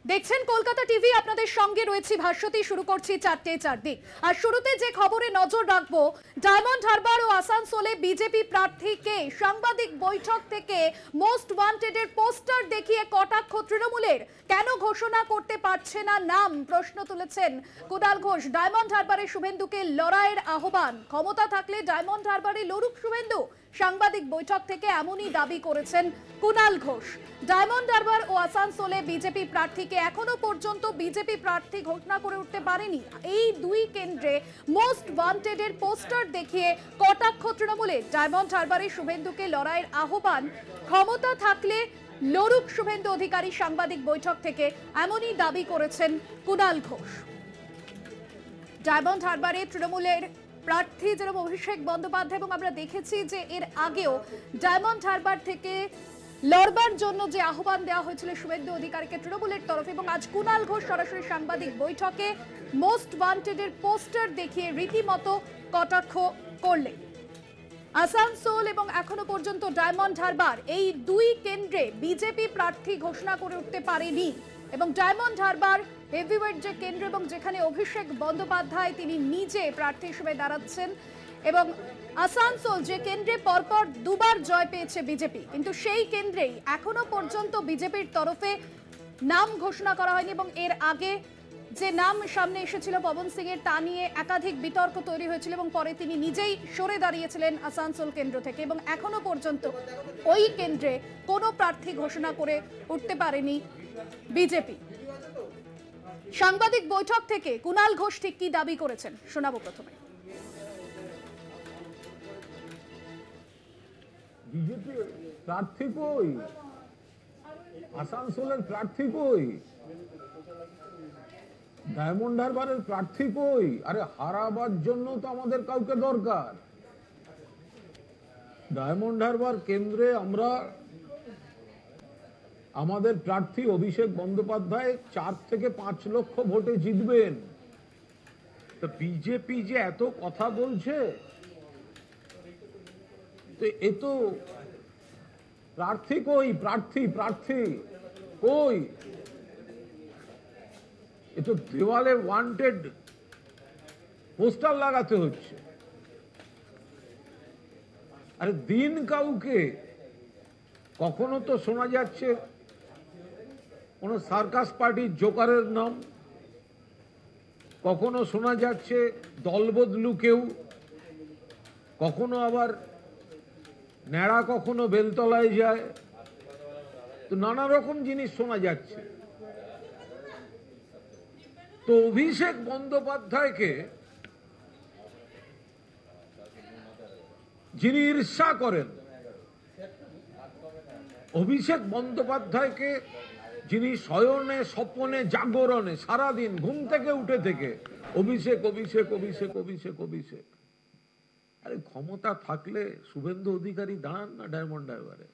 দেখছেন কলকাতা টিভি, আপনাদের সঙ্গে রয়েছে ভাস্বতী। শুরু করছি 4টে 4 দিক। আর শুরুতে যে খবরে নজর রাখবো, ডায়মন্ড হারবার ও আসানসোলে বিজেপি প্রার্থীকে সাংবাদিক বৈঠক থেকে মোস্ট ওয়ান্টেডের পোস্টার দেখিয়ে কটাক্ষ তৃণমূলের। কেন ঘোষণা করতে পারছে না নাম, প্রশ্ন তুলেছেন কুণাল ঘোষ। ডায়মন্ড হারবারে শুভেন্দুকে লড়াইয়ের আহ্বান, ক্ষমতা থাকলে ডায়মন্ড হারবারে লড়ুক শুভেন্দু। সাংবাদিক বৈঠক থেকে এমনই দাবি করেছেন কুণাল ঘোষ। ডায়মন্ড হারবার ও আসানসোলে বিজেপি প্রার্থীকে এখনো পর্যন্ত বিজেপি প্রার্থী ঘোষণা করে উঠতে পারেনি। এই দুই কেন্দ্রে মোস্ট ওয়ান্টেডের পোস্টার দেখিয়ে কটাক্ষ তৃণমূলের। ডায়মন্ড হারবারে শুভেন্দুকে লড়াইয়ের আহ্বান, ক্ষমতা থাকলে লড়ুক শুভেন্দু অধিকারী। সাংবাদিক বৈঠক থেকে এমনই দাবি করেছেন কুণাল ঘোষ। ডায়মন্ড হারবারে তৃণমূলের প্রার্থী যেরকম অভিষেক বন্দ্যোপাধ্যায়, এবং আমরা দেখেছি যে এর আগেও ডায়মন্ড হারবার থেকে লড়বার জন্য যে আহ্বান দেওয়া হয়েছিল শুভেন্দু অধিকারীকে তৃণমূলের তরফে, এবং আজ কুণাল ঘোষ সরাসরি সাংবাদিক বৈঠকে মোস্ট ওয়ান্টেডের পোস্টার দেখিয়ে রীতিমতো কটাক্ষ করলেন। আসানসোল এবং এখনো পর্যন্ত ডায়মন্ড হারবার, এই দুই কেন্দ্রে বিজেপি প্রার্থী ঘোষণা করে উঠতে পারেনি। এবং ডায়মন্ড হারবার হেভিওয়েট যে কেন্দ্র, এবং যেখানে অভিষেক বন্দ্যোপাধ্যায় তিনি নিজে প্রার্থী হিসেবে দাঁড়াচ্ছেন, এবং আসানসোল যে কেন্দ্রে পরপর দুবার জয় পেয়েছে বিজেপি, কিন্তু সেই কেন্দ্রেই এখনো পর্যন্ত বিজেপির তরফে নাম ঘোষণা করা হয়নি। এবং এর আগে যে নাম সামনে এসেছিল পবন সিং এর, তা নিয়ে একাধিক বিতর্ক তৈরি হয়েছিল এবং পরে তিনি নিজেই সরে দাঁড়িয়েছিলেন আসানসোল কেন্দ্র থেকে। এবং এখনো পর্যন্ত ওই কেন্দ্রে কোনো প্রার্থী ঘোষণা করে উঠতে পারেনি বিজেপি। সাংবাদিক বৈঠক থেকে কুণাল ঘোষ ঠিক কি দাবি করেছেন শোনাবো প্রথমে। বিজেপি প্রার্থী কই? আসানসোলের প্রার্থী কই? ডায়মন্ড হারবারের প্রার্থী কই? আরে হারাবার জন্য তো আমাদের কাউকে দরকার। ডায়মন্ড হারবার কেন্দ্রে আমরা আমাদের প্রার্থী অভিষেক বন্দ্যোপাধ্যায় 4 থেকে 5 লক্ষ ভোটে জিতবেন। তো বিজেপি যে এত কথা বলছে, তো এ তো প্রার্থী কই? প্রার্থী প্রার্থী কই? এ তো দেওয়ালে ওয়ান্টেড পোস্টার লাগাতে হচ্ছে। আরে দিন কাউকে। কখনো তো শোনা যাচ্ছে কোন সার্কাস পার্টির জোকারের নাম, কখনো শোনা যাচ্ছে দলবদলু কেউ, কখনো আবার ন্যাড়া, কখনো বেলতলায় যায়, তো নানা রকম জিনিস শোনা যাচ্ছে। তো অভিষেক বন্দ্যোপাধ্যায়কে যিনি ঈর্ষা করেন, অভিষেক বন্দ্যোপাধ্যায়কে যিনি শয়নে স্বপনে জাগরণে সারাদিন ঘুম থেকে উঠে থেকে অভিষেক অভিষেক অভিষেক অভিষেক অভিষেক, আরে ক্ষমতা থাকলে শুভেন্দু অধিকারী দাঁড়ান না ডায়মন্ড হারবারে।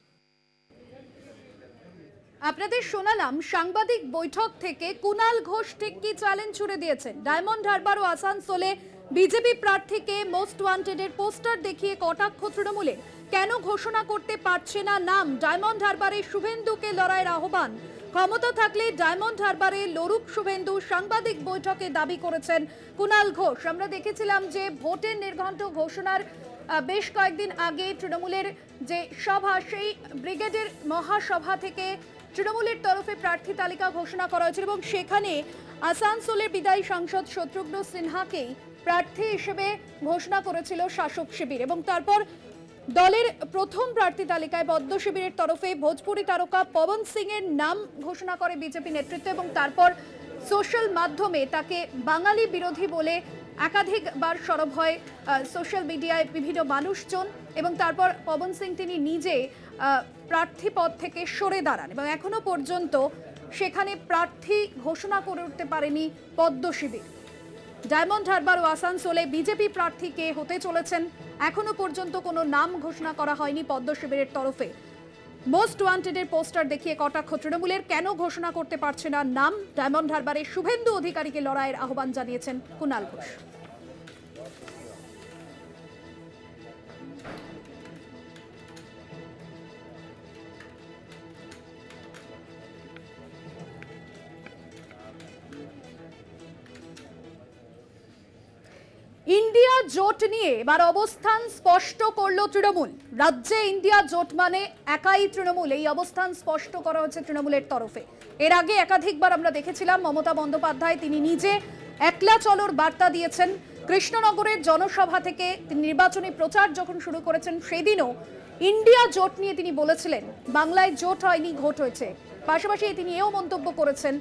আপনাদের শোনালাম সাংবাদিক বৈঠক থেকে কুণাল ঘোষ ঠিক কি চ্যালেঞ্জ ছুড়ে দিয়েছেন। ডায়মন্ড হারবার ও আসানসোলে বিজেপি প্রার্থীকে মোস্ট ওয়ান্টেডের পোস্টার দেখিয়ে কটাক্ষ তৃণমূলের। কেন ঘোষণা করতে পারছে না নাম? ডায়মন্ড হারবারে শুভেন্দুকে লড়াইয়ের আহ্বান, ক্ষমতা থাকলে ডায়মন্ড হারবারে লড়ুক শুভেন্দু। সাংবাদিক বৈঠকে দাবি করেছেন কুণাল ঘোষ। আমরা দেখেছিলাম যে ভোটের নির্ঘণ্ট ঘোষণার বেশ কয়েকদিন আগে তৃণমূলের যে সভা, সেই ব্রিগেডের মহাসভা থেকে তৃণমূলের তরফে প্রার্থী তালিকা ঘোষণা করা হয়েছিল, এবং সেখানে আসানসোলের বিদায়ী সাংসদ শত্রুঘ্ন সিনহাকেই প্রার্থী হিসেবে ঘোষণা করেছিল শাসক শিবির। এবং তারপর দলের প্রথম প্রার্থী তালিকায় পদ্ম শিবিরের তরফে ভোজপুরি তারকা পবন সিং এর নাম ঘোষণা করে বিজেপি নেতৃত্ব, এবং তারপর সোশ্যাল মাধ্যমে তাকে বাঙালি বিরোধী বলে একাধিকবার সরব হয় সোশ্যাল মিডিয়ায় বিভিন্ন মানুষজন। এবং তারপর পবন সিং তিনি নিজে প্রার্থী পদ থেকে সরে দাঁড়ান, এবং এখনো পর্যন্ত সেখানে প্রার্থী ঘোষণা করে উঠতে পারেনি পদ্ম শিবির। ডায়মন্ড হারবার ও আসানসোলে বিজেপি প্রার্থী কে হতে চলেছেন এখনো পর্যন্ত কোনো নাম ঘোষণা করা হয়নি পদ্ম শিবিরের তরফে। মোস্ট ওয়ান্টেডের পোস্টার দেখিয়ে কটাক্ষ তৃণমূলের। কেন ঘোষণা করতে পারছে না নাম? ডায়মন্ড হারবারে শুভেন্দু অধিকারীকে লড়াইয়ের আহ্বান জানিয়েছেন কুণাল ঘোষ। জোট নিয়ে এবার অবস্থান স্পষ্ট করলো তৃণমূল। রাজ্যে ইন্ডিয়া জোট মানে একাই তৃণমূল, এই অবস্থান স্পষ্ট করা হচ্ছে তৃণমূলের তরফে। এর আগে একাধিকবার আমরা দেখেছিলাম মমতা বন্দ্যোপাধ্যায় তিনি নিজে একলা চলোর বার্তা দিয়েছেন। কৃষ্ণনগরের জনসভা থেকে তিনি নির্বাচনী প্রচার যখন শুরু করেছেন সেদিনও ইন্ডিয়া জোট নিয়ে তিনি বলেছিলেন বাংলায় জোট হয়নি, ঘোট হয়েছে। পাশাপাশি তিনি এও মন্তব্য করেছেন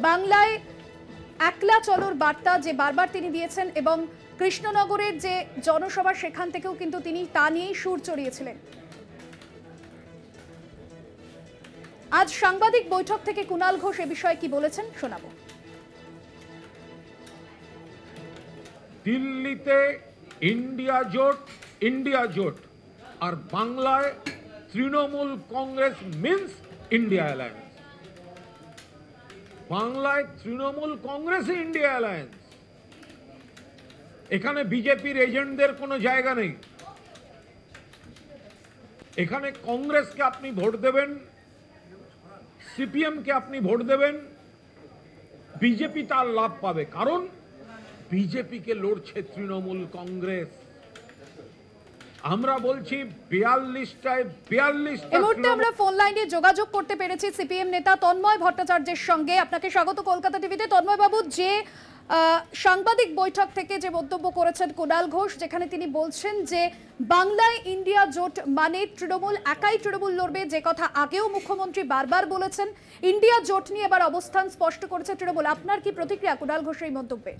বাংলায় একলা চলোর বার্তা যে বারবার তিনি দিয়েছেন এবং কৃষ্ণনগরের যে জনসভা সেখান থেকেও কিন্তু তিনি তা নিয়েই সুর চড়িয়েছিলেন। আজ সাংবাদিক বৈঠক থেকে কুণাল ঘোষ এ বিষয়ে কি বলেছেন শোনাবো। দিল্লিতে ইন্ডিয়া জোট আর বাংলায় Trinamool Congress means India alliance. বাংলায় তৃণমূল কংগ্রেস ইন্ডিয়া অ্যালায়েন্স। এখানে বিজেপির এজেন্টদের কোনো জায়গা নেই। এখানে কংগ্রেসকে আপনি ভোট দেবেন, সিপিএম কে আপনি ভোট দেবেন, বিজেপি তার লাভ পাবে, কারণ বিজেপি কে লড়ছে তৃণমূল কংগ্রেস। আমরা বলছি 42টায় 42টা। এই মুহূর্তে আমরা ফোন লাইনে যোগাযোগ করতে পেরেছি সিপিএম নেতা তন্ময় ভট্টাচার্যের সঙ্গে। আপনাকে স্বাগত কলকাতা টিভিতে। তন্ময় বাবু, যে সাংবাদিক বৈঠক থেকে যে মন্তব্য করেছেন কুণাল ঘোষ, যেখানে তিনি বলছেন যে বাংলায় ইন্ডিয়া জোট মানে তৃণমূল একাই তৃণমূল লড়বে, যে কথা আগেও মুখ্যমন্ত্রী বারবার বলেছেন, ইন্ডিয়া জোট নিয়ে এবার অবস্থান স্পষ্ট করেছে তৃণমূল। আপনার কি প্রতিক্রিয়া কুণাল ঘোষের এই মন্তব্যে?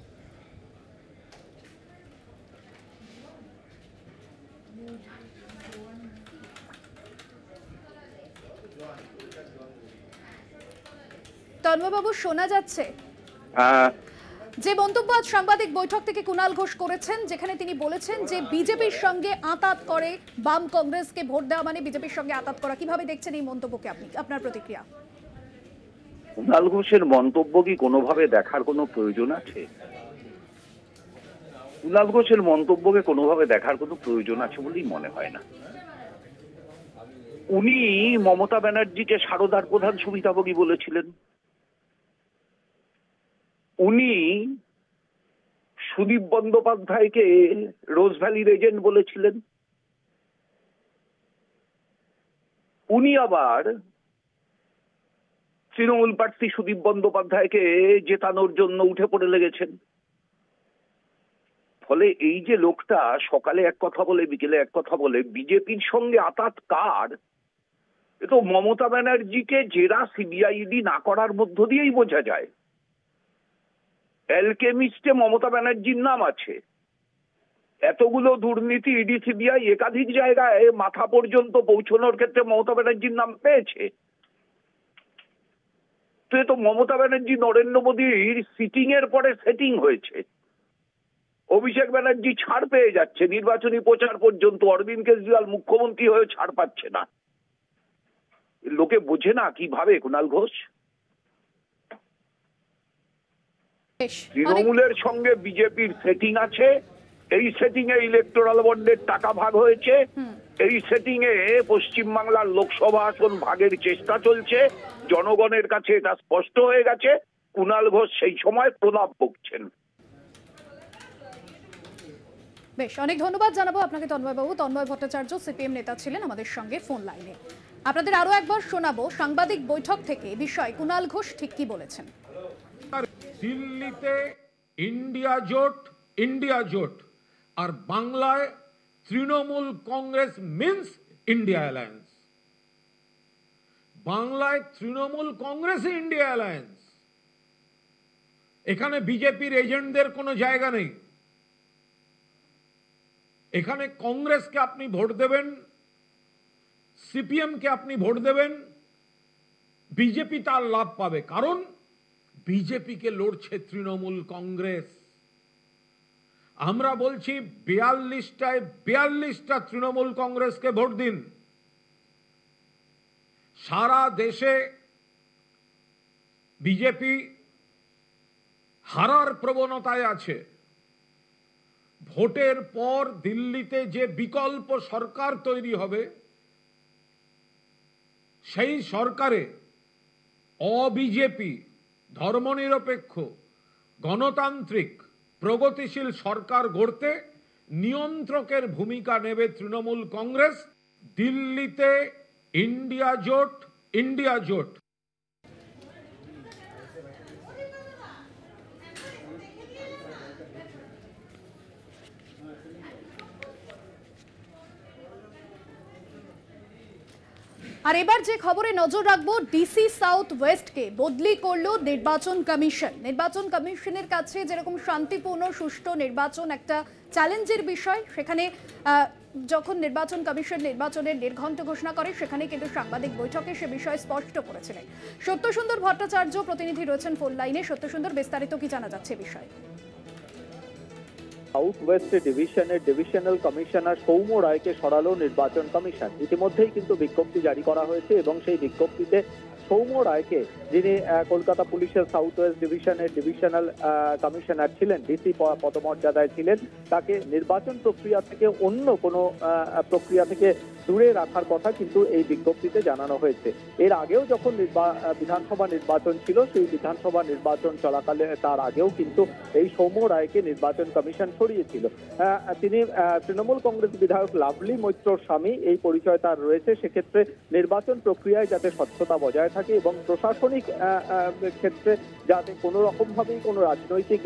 তন্ময়বাবু শোনা যাচ্ছে? যে মন্তব্য আজ সাংবাদিক বৈঠক থেকে কুণাল ঘোষ করেছেন, যেখানে তিনি বলেছেন যে বিজেপির সঙ্গে আঁতাত করে বাম কংগ্রেসকে ভোট দেওয়া মানে বিজেপির সঙ্গে আঁতাত করা, কিভাবে দেখছেন এই মন্তব্যকে আপনি? আপনার প্রতিক্রিয়া। কুণাল ঘোষের মন্তব্য কি কোনোভাবে দেখার কোনো প্রয়োজন আছে? কুণাল ঘোষের মন্তব্যকে কোনোভাবে দেখার কোনো প্রয়োজন আছে বলেই মনে হয় না। উনি মমতা ব্যানার্জিকে সারদার প্রধান সুবিধাভোগী বলেছিলেন। উনি সুদীপ বন্দ্যোপাধ্যায়কে রোজ ভ্যালির এজেন্ট বলেছিলেন। উনি আবার তৃণমূল প্রার্থী সুদীপ বন্দ্যোপাধ্যায়কে জেতানোর জন্য উঠে পড়ে লেগেছেন। ফলে এই যে লোকটা সকালে এক কথা বলে বিকেলে এক কথা বলে, বিজেপির সঙ্গে আঁতাত কার, এ তো মমতা ব্যানার্জিকে জেরা সিবিআইডি না করার মধ্য দিয়েই বোঝা যায়। অ্যালকেমিস্টে মমতা ব্যানার্জির নাম আছে। এতগুলো দুর্নীতি ইডি সিবিআই একাধিক জায়গায় মাথা পর্যন্ত পৌঁছানোর ক্ষেত্রে মমতা ব্যানার্জির নাম পেয়েছে। তো এ তো মমতা ব্যানার্জি নরেন্দ্র মোদীর সিটিং এর পরে সেটিং হয়েছে। অভিষেক ব্যানার্জি ছাড় পেয়ে যাচ্ছে নির্বাচনী প্রচার পর্যন্ত, অরবিন্দ কেজরিওয়াল মুখ্যমন্ত্রী হয়ে ছাড় পাচ্ছে না। লোকে বোঝে না কিভাবে কুণাল ঘোষ। তৃণমূলের সঙ্গে বিজেপির সেটিং আছে, এই সেটিং এ ইলেকটোরাল বন্ডের টাকা ভাগ হয়েছে, এই সেটিং এ পশ্চিমবাংলার লোকসভা আসন ভাগের চেষ্টা চলছে। জনগণের কাছে এটা স্পষ্ট হয়ে গেছে। কুণাল ঘোষ সেই সময় প্রলাপ বকছেন। বেশ, অনেক ধন্যবাদ জানাবো আপনাকে তন্ময়বাবু। তন্ময় ভট্টাচার্য সিপিএম নেতা ছিলেন আমাদের সঙ্গে ফোন লাইনে। আপনাদের আরো একবার শোনাবো সাংবাদিক বৈঠক থেকে বিষয় কুণাল ঘোষ ঠিক কি বলেছেন। দিল্লিতে ইন্ডিয়া জোট আর বাংলায় Trinamool Congress means India alliance. বাংলায় তৃণমূল কংগ্রেস ইন্ডিয়া অ্যালায়েন্স। এখানে বিজেপির এজেন্টদের কোনো জায়গা নেই। এখানে কংগ্রেসকে আপনি ভোট দেবেন, সিপিএম কে আপনি ভোট দেবেন, বিজেপি তার লাভ পাবে, কারণ বিজেপি কে লড়ছে তৃণমূল কংগ্রেস। আমরা বলছি 42টায় 42টা তৃণমূল কংগ্রেসকে ভোট দিন। সারা দেশে বিজেপি হারার প্রবণতায় আছে। ভোটের পর দিল্লিতে যে বিকল্প সরকার তৈরি হবে, সেই সরকারে অবিজেপি ধর্মনিরপেক্ষ গণতান্ত্রিক প্রগতিশীল সরকার গড়তে নিয়ন্ত্রকের ভূমিকা নেবে তৃণমূল কংগ্রেস। দিল্লিতে ইন্ডিয়া জোট আর এবার যে খবরে নজর রাখবো, ডিসি সাউথ ওয়েস্টকে বদলি করলো নির্বাচন কমিশন। নির্বাচন কমিশনের কাছে যেরকম শান্তিপূর্ণ সুষ্ঠু নির্বাচন একটা চ্যালেঞ্জের বিষয়, সেখানে যখন নির্বাচন কমিশন নির্বাচনের নির্ঘণ্ট ঘোষণা করে, সেখানে কিন্তু সাংবাদিক বৈঠকে সে বিষয় স্পষ্ট করেছিলেন। সত্যসুন্দর ভট্টাচার্য প্রতিনিধি রয়েছেন ফোন লাইনে। সত্যসুন্দর, বিস্তারিত কি জানা যাচ্ছে বিষয়? সাউথ ওয়েস্ট ডিভিশনের ডিভিশনাল কমিশনার সৌম্য রায়কে সরালো নির্বাচন কমিশন। ইতিমধ্যেই কিন্তু বিজ্ঞপ্তি জারি করা হয়েছে এবং সেই বিজ্ঞপ্তিতে সৌম্য রায়কে, যিনি কলকাতা পুলিশের সাউথ ওয়েস্ট ডিভিশনের ডিভিশনাল কমিশনার ছিলেন, ডিসি পদমর্যাদায় ছিলেন, তাকে নির্বাচন প্রক্রিয়া থেকে অন্য কোনো প্রক্রিয়া থেকে দূরে রাখার কথা কিন্তু এই বিজ্ঞপ্তিতে জানানো হয়েছে। এর আগেও যখন বিধানসভা নির্বাচন ছিল, সেই বিধানসভা নির্বাচন চলাকালে তার আগেও কিন্তু এই সৌম্য রায়কে নির্বাচন কমিশন সরিয়েছিল। তিনি তৃণমূল কংগ্রেস বিধায়ক লাভলি মৈত্রর স্বামী, এই পরিচয় তার রয়েছে। সেক্ষেত্রে নির্বাচন প্রক্রিয়ায় যাতে স্বচ্ছতা বজায় থাকে এবং প্রশাসনিক ক্ষেত্রে যাতে কোনো রকম ভাবেই কোনো রাজনৈতিক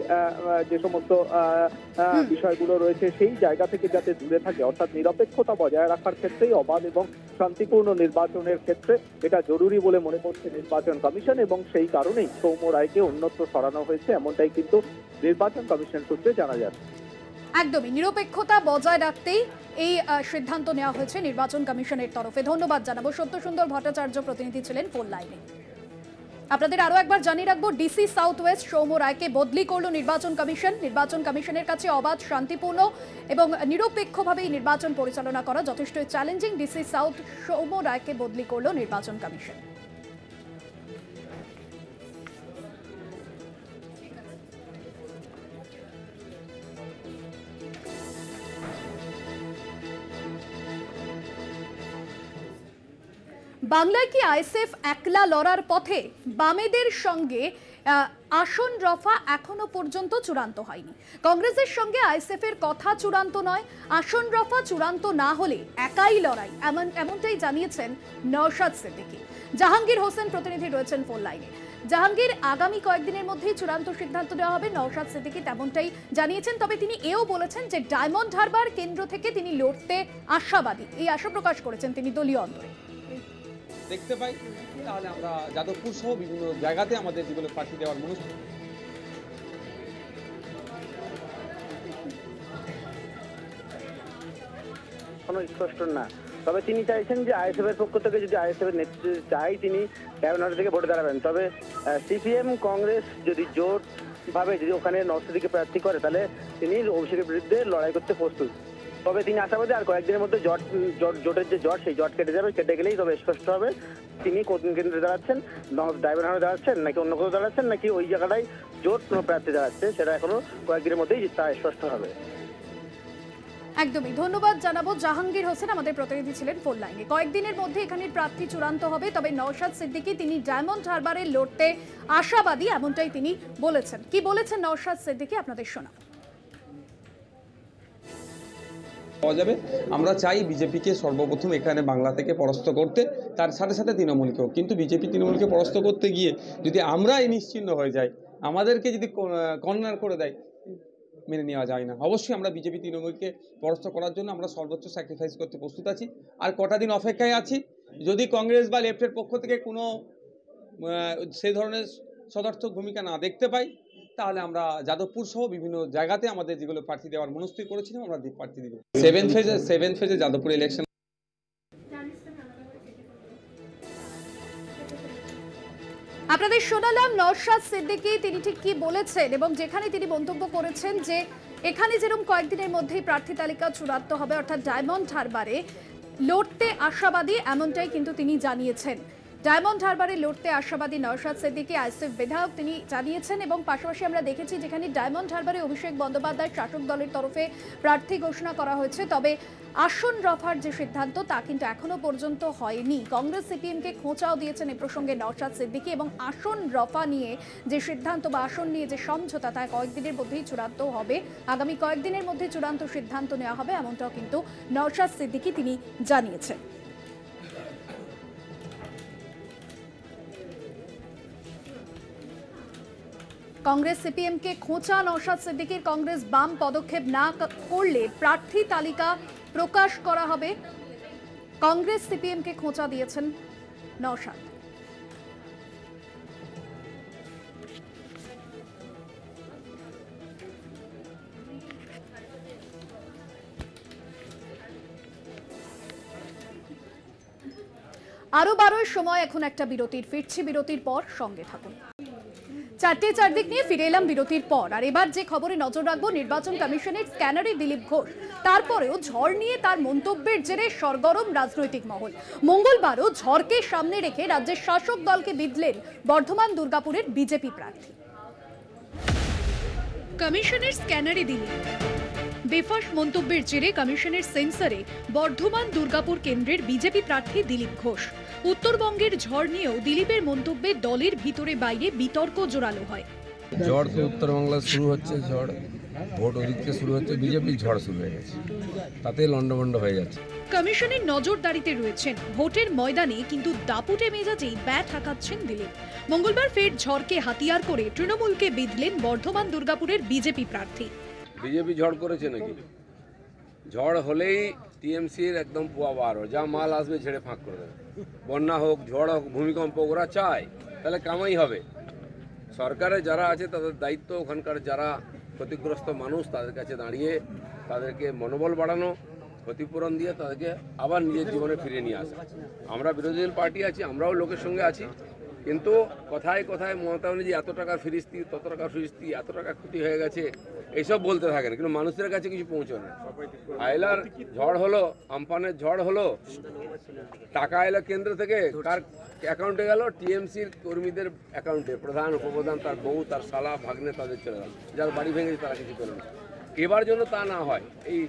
যে সমস্ত বিষয়গুলো রয়েছে সেই জায়গা থেকে যাতে দূরে থাকে, অর্থাৎ নিরপেক্ষতা বজায় রাখার ক্ষেত্রে অবাধ এবং শান্তিপূর্ণ নির্বাচনের ক্ষেত্রে এটা জরুরি বলে মনে করছে নির্বাচন কমিশন এবং সেই কারণেই সৌম্য রায়কে অন্যত্র সরানো হয়েছে, এমনটাই কিন্তু নির্বাচন কমিশন সূত্রে জানা যাচ্ছে। একদমই নিরপেক্ষতা বজায় রাখতেই এই সিদ্ধান্ত নেওয়া হয়েছে নির্বাচন কমিশনের তরফে। ধন্যবাদ জানাবো। সত্যসুন্দর ভট্টাচার্য প্রতিনিধি ছিলেন ফোন লাইনে। আপনাদের আরো একবার জানিয়ে রাখবো, ডিসি সাউথ ওয়েস্ট সৌম্য রায়কে বদলি করলো নির্বাচন কমিশন। নির্বাচন কমিশনের কাছে অবাধ, শান্তিপূর্ণ এবং নিরপেক্ষভাবেই নির্বাচন পরিচালনা করা যথেষ্ট চ্যালেঞ্জিং। ডিসি সাউথ সৌম্য রায়কে বদলি করলো নির্বাচন কমিশন। বাংলায় কি আইএসএফ একলা লড়ার পথে? বামেদের সঙ্গে আসন রফা এখনো পর্যন্ত চূড়ান্ত হয়নি। কংগ্রেসের সঙ্গে আইএসএফ এর কথা চূড়ান্ত নয়, আসন রফা চূড়ান্ত না হলে একাই লড়াই, এমনটাই জানিয়েছেন নওশাদ সিদ্দিকী। জাহাঙ্গীর হোসেন প্রতিনিধি রয়েছেন ফোন লাইনে। জাহাঙ্গীর, আগামী কয়েকদিনের মধ্যেই চূড়ান্ত সিদ্ধান্ত নেওয়া হবে, নওশাদ সিদ্দিকী তেমনটাই জানিয়েছেন। তবে তিনি এও বলেছেন যে ডায়মন্ড হারবার কেন্দ্র থেকে তিনি লড়তে আশাবাদী, এই আশা প্রকাশ করেছেন তিনি দলীয় অন্তরে। দেখতে পাই তাহলে আমরা যাদবপুর সহ বিভিন্ন জায়গাতে আমাদের যেগুলো প্রার্থী দেওয়ার মনস্থির। কোনো স্পষ্ট না, তবে তিনি চাইছেন যে আইএসএফ এর পক্ষ থেকে যদি আইএসএফ এর নেতৃত্ব চাই তিনি ক্যাবিনেট থেকে ভোটে দাঁড়াবেন। তবে সিপিএম কংগ্রেস যদি জোট ভাবে যদি ওখানে নওশাদকে প্রার্থী করে তাহলে তিনি অভিষেকের বিরুদ্ধে লড়াই করতে প্রস্তুত। তবে তিনি আশাবাদী আর কয়েকদিনের মধ্যে জোটের যে জট সেই জট কেটে যাবে, কেটে গেলেই তবে স্পষ্ট হবে তিনি কোন কেন্দ্রে দাঁড়াচ্ছেন, ডায়মন্ড দাঁড়াচ্ছেন নাকি অন্য কোথাও দাঁড়াচ্ছেন নাকি ওই জায়গাটাই জোট প্রার্থী দাঁড়াচ্ছে, সেটা এখনো কয়েকদিনের মধ্যেই তা স্পষ্ট হবে। একদমই ধন্যবাদ জানাবো। জাহাঙ্গীর হোসেন আমাদের প্রতিনিধি ছিলেন ফোন লাইনে। কয়েকদিনের মধ্যে এখানের প্রার্থী চূড়ান্ত হবে, তবে নওশাদ সিদ্দিকী তিনি ডায়মন্ড হারবারে লড়তে আশাবাদী, এমনটাই তিনি বলেছেন। কি বলেছেন নওশাদ সিদ্দিকী আপনাদের শোনা পাওয়া যাবে। আমরা চাই বিজেপিকে সর্বপ্রথম এখানে বাংলা থেকে পরাস্ত করতে, তার সাথে সাথে তৃণমূলকেও। কিন্তু বিজেপি তৃণমূলকে পরাস্ত করতে গিয়ে যদি আমরাই নিশ্চিহ্ন হয়ে যাই, আমাদেরকে যদি কর্নার করে দেয়, মেনে নেওয়া যায় না। অবশ্যই আমরা বিজেপি তৃণমূলকে পরাস্ত করার জন্য আমরা সর্বোচ্চ স্যাক্রিফাইস করতে প্রস্তুত আছি। আর কটা দিন অপেক্ষায় আছি, যদি কংগ্রেস বা লেফটের পক্ষ থেকে কোনো সেই ধরনের সদর্থক ভূমিকা না দেখতে পাই, তাহলে আমরা যাদবপুর সহ বিভিন্ন জায়গাতে আমাদের যেগুলো প্রার্থী দেওয়ার মনস্থির করেছিলাম আমরা প্রার্থী দিব। সেভেন ফেজে যাদবপুর ইলেকশন। আপনাদের শোনালাম নওশাদ সিদ্দিকী তিনি ঠিক কি বলেছেন এবং যেখানে তিনি মন্তব্য করেছেন যে এখানে যেরকম কয়েকদিনের মধ্যেই প্রার্থী তালিকা চূড়ান্ত হবে, অর্থাৎ ডায়মন্ড হারবারে লড়তে আশাবাদী, এমনটাই কিন্তু তিনি জানিয়েছেন। ডায়মন্ড হারবারে লড়তে আশাবাদী নওশাদ সিদ্দিকী আইএসএফ বিধায়ক তিনি জানিয়েছেন, এবং পাশাপাশি আমরা দেখেছি যেখানে ডায়মন্ড হারবারে অভিষেক বন্দ্যোপাধ্যায় শাসক দলের তরফে প্রার্থী ঘোষণা করা হয়েছে, তবে আসন রফার যে সিদ্ধান্ত তা কিন্তু এখনো পর্যন্ত হয়নি। কংগ্রেস সিপিএমকে খোঁচাও দিয়েছেন এ প্রসঙ্গে নওশাদ সিদ্দিকী, এবং আসন রফা নিয়ে যে সিদ্ধান্ত বা আসন নিয়ে যে সমঝোতা তা কয়েকদিনের মধ্যেই চূড়ান্ত হবে, আগামী কয়েকদিনের মধ্যে চূড়ান্ত সিদ্ধান্ত নেওয়া হবে, এমনটাও কিন্তু নওশাদ সিদ্দিকী তিনি জানিয়েছেন। কংগ্রেস সিপিএমকে খোঁচা নওশাদ সিদ্দিকীর, কংগ্রেস বাম পদক্ষেপ না করলে প্রার্থী তালিকা প্রকাশ করা হবে। কংগ্রেস সিপিএমকে খোঁচা দিয়েছেন নওশাদ। আরো 12 সময় এখন একটা বিরতির, ফিরছি বিরতির পর, সঙ্গে থাকুন। চারদিক নিয়ে ফিরে এলাম বিরতির পর, আর এবার যে খবরে নজর রাখবো, নির্বাচন কমিশনের স্ক্যানারে দিলীপ ঘোষ, তারপরেও ঝড় নিয়ে তার মন্তব্যের জেরে সরগরম রাজনৈতিক মহল। মঙ্গলবারও ঝড়কে সামনে রেখে রাজ্যের শাসক দলকে বিঁধলেন বর্ধমান দুর্গাপুরের বিজেপি প্রার্থী। কমিশনের স্ক্যানারে দিলীপ, বেফাস মন্তব্যের জেরে কমিশনের সেন্সরে বর্ধমান দুর্গাপুর কেন্দ্রের বিজেপি প্রার্থী দিলীপ ঘোষ। উত্তরবঙ্গের ঝড় নিয়েও দিলীপের মন্তব্যে দলের ভিতরে বাইরে বিতর্ক জোরালো হয়। ঝড় তো উত্তরবাংলা শুরু হচ্ছে, ঝড় ভোট ওদিক থেকে শুরু হচ্ছে, বিজেপির ঝড় শুরু হয়ে গেছে, তাতে লন্ডভন্ড হয়ে যাচ্ছে। কমিশনের নজরদারিতে রয়েছেন, ভোটের ময়দানে কিন্তু দাপুটে মেজাজেই ব্যাট হাঁকাচ্ছেন দিলীপ। মঙ্গলবার ফের ঝড়কে হাতিয়ার করে তৃণমূলকে বিঁধলেন বর্ধমান দুর্গাপুরের বিজেপি প্রার্থী। বিজেপি ঝড় করেছে নাকি? ঝড় হলেই টিএমসির একদম পোয়া বার, যা মাল আসবে ঝেড়ে ফাঁক করে দেবে। বন্যা হোক, ঝড় হোক, ভূমিকম্প, ওরা চায়, তাহলে কামাই হবে। সরকারের যারা আছে তাদের দায়িত্ব ওখানকার যারা ক্ষতিগ্রস্ত মানুষ তাদের কাছে দাঁড়িয়ে তাদেরকে মনোবল বাড়ানো, ক্ষতিপূরণ দিয়ে তাদেরকে আবার নিজের জীবনে ফিরিয়ে নিয়ে আসা। আমরা বিরোধী দল পার্টি আছি, আমরাও লোকের সঙ্গে আছি, কিন্তু কথায় কথায় মমতা ব্যানার্জি এত টাকা ফিরিস্তি, তত টাকা ফিরিস্তি, এত টাকা ক্ষতি হয়ে গেছে, এইসব বলতে থাকেন, কিন্তু মানুষের কাছে কিছু পৌঁছয় না। আইলার ঝড় হলো, আমফানের ঝড় হলো, টাকা এলো কেন্দ্র থেকে, কার অ্যাকাউন্টে গেল? টিএমসির কর্মীদের অ্যাকাউন্টে। প্রধান, উপপ্রধান, তার বউ, তার শালা, ভাগ্নে, তাদের চলে গেল। যারা বাড়ি ভেঙেছে তারা কিছু করল না। এবার যেন তা না হয়, এই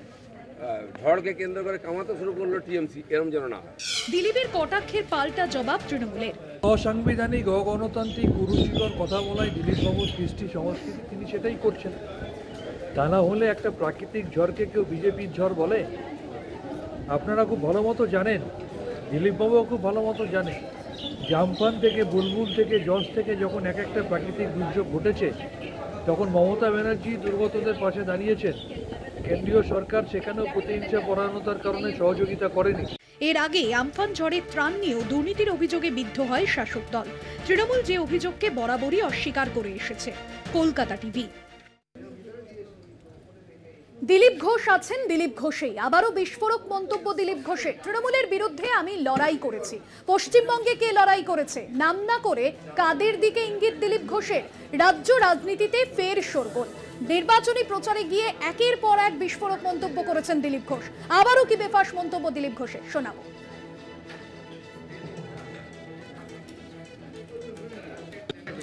ঝড়কে কেন্দ্র করে কামাতে শুরু করলো টিএমসি, এরম যেন না হয়। দিলীপের কটাক্ষের পাল্টা জবাব তৃণমূলের। অসাংবিধানিক, অগণতান্ত্রিক, কুরুচিকর কথা বলায় দিলীপবাবুর কৃষ্টি সংস্কৃতি, তিনি সেটাই করছেন। তা না হলে একটা প্রাকৃতিক ঝড়কে কেউ বিজেপির ঝড় বলে? আপনারা খুব ভালো মতো জানেন, দিলীপবাবুও খুব ভালো মতো জানেন, জামফান থেকে, বুলবুল থেকে, জজ থেকে যখন এক একটা প্রাকৃতিক দুর্যোগ ঘটেছে, তখন মমতা ব্যানার্জি দুর্গতদের পাশে দাঁড়িয়েছেন। কেন্দ্রীয় সরকার সেখানেও প্রতিহিংসা পরায়ণতার কারণে সহযোগিতা করেনি। এর আগে আমফান ঝড়ের ত্রাণ নিয়েও দুর্নীতির অভিযোগে বিদ্ধ হয় শাসক দল। তৃণমূল যে অভিযোগকে বরাবরই অস্বীকার করে এসেছে। কলকাতা টিভি। দিলীপ ঘোষ আছেন, দিলীপ ঘোষেই আবারও বিস্ফোরক মন্তব্য দিলীপ ঘোষের। তৃণমূলের বিরুদ্ধে আমি লড়াই করেছি। পশ্চিমবঙ্গে কে লড়াই করেছে? নাম না করে কাদের দিকে ইঙ্গিত দিলীপ ঘোষের? রাজ্য রাজনীতিতে ফের শোরগোল। নির্বাচনী প্রচারে গিয়ে একের পর এক বিস্ফোরক মন্তব্য করেছেন দিলীপ ঘোষ। আবারও কি বেফাস মন্তব্য দিলীপ ঘোষের, শোনাবো।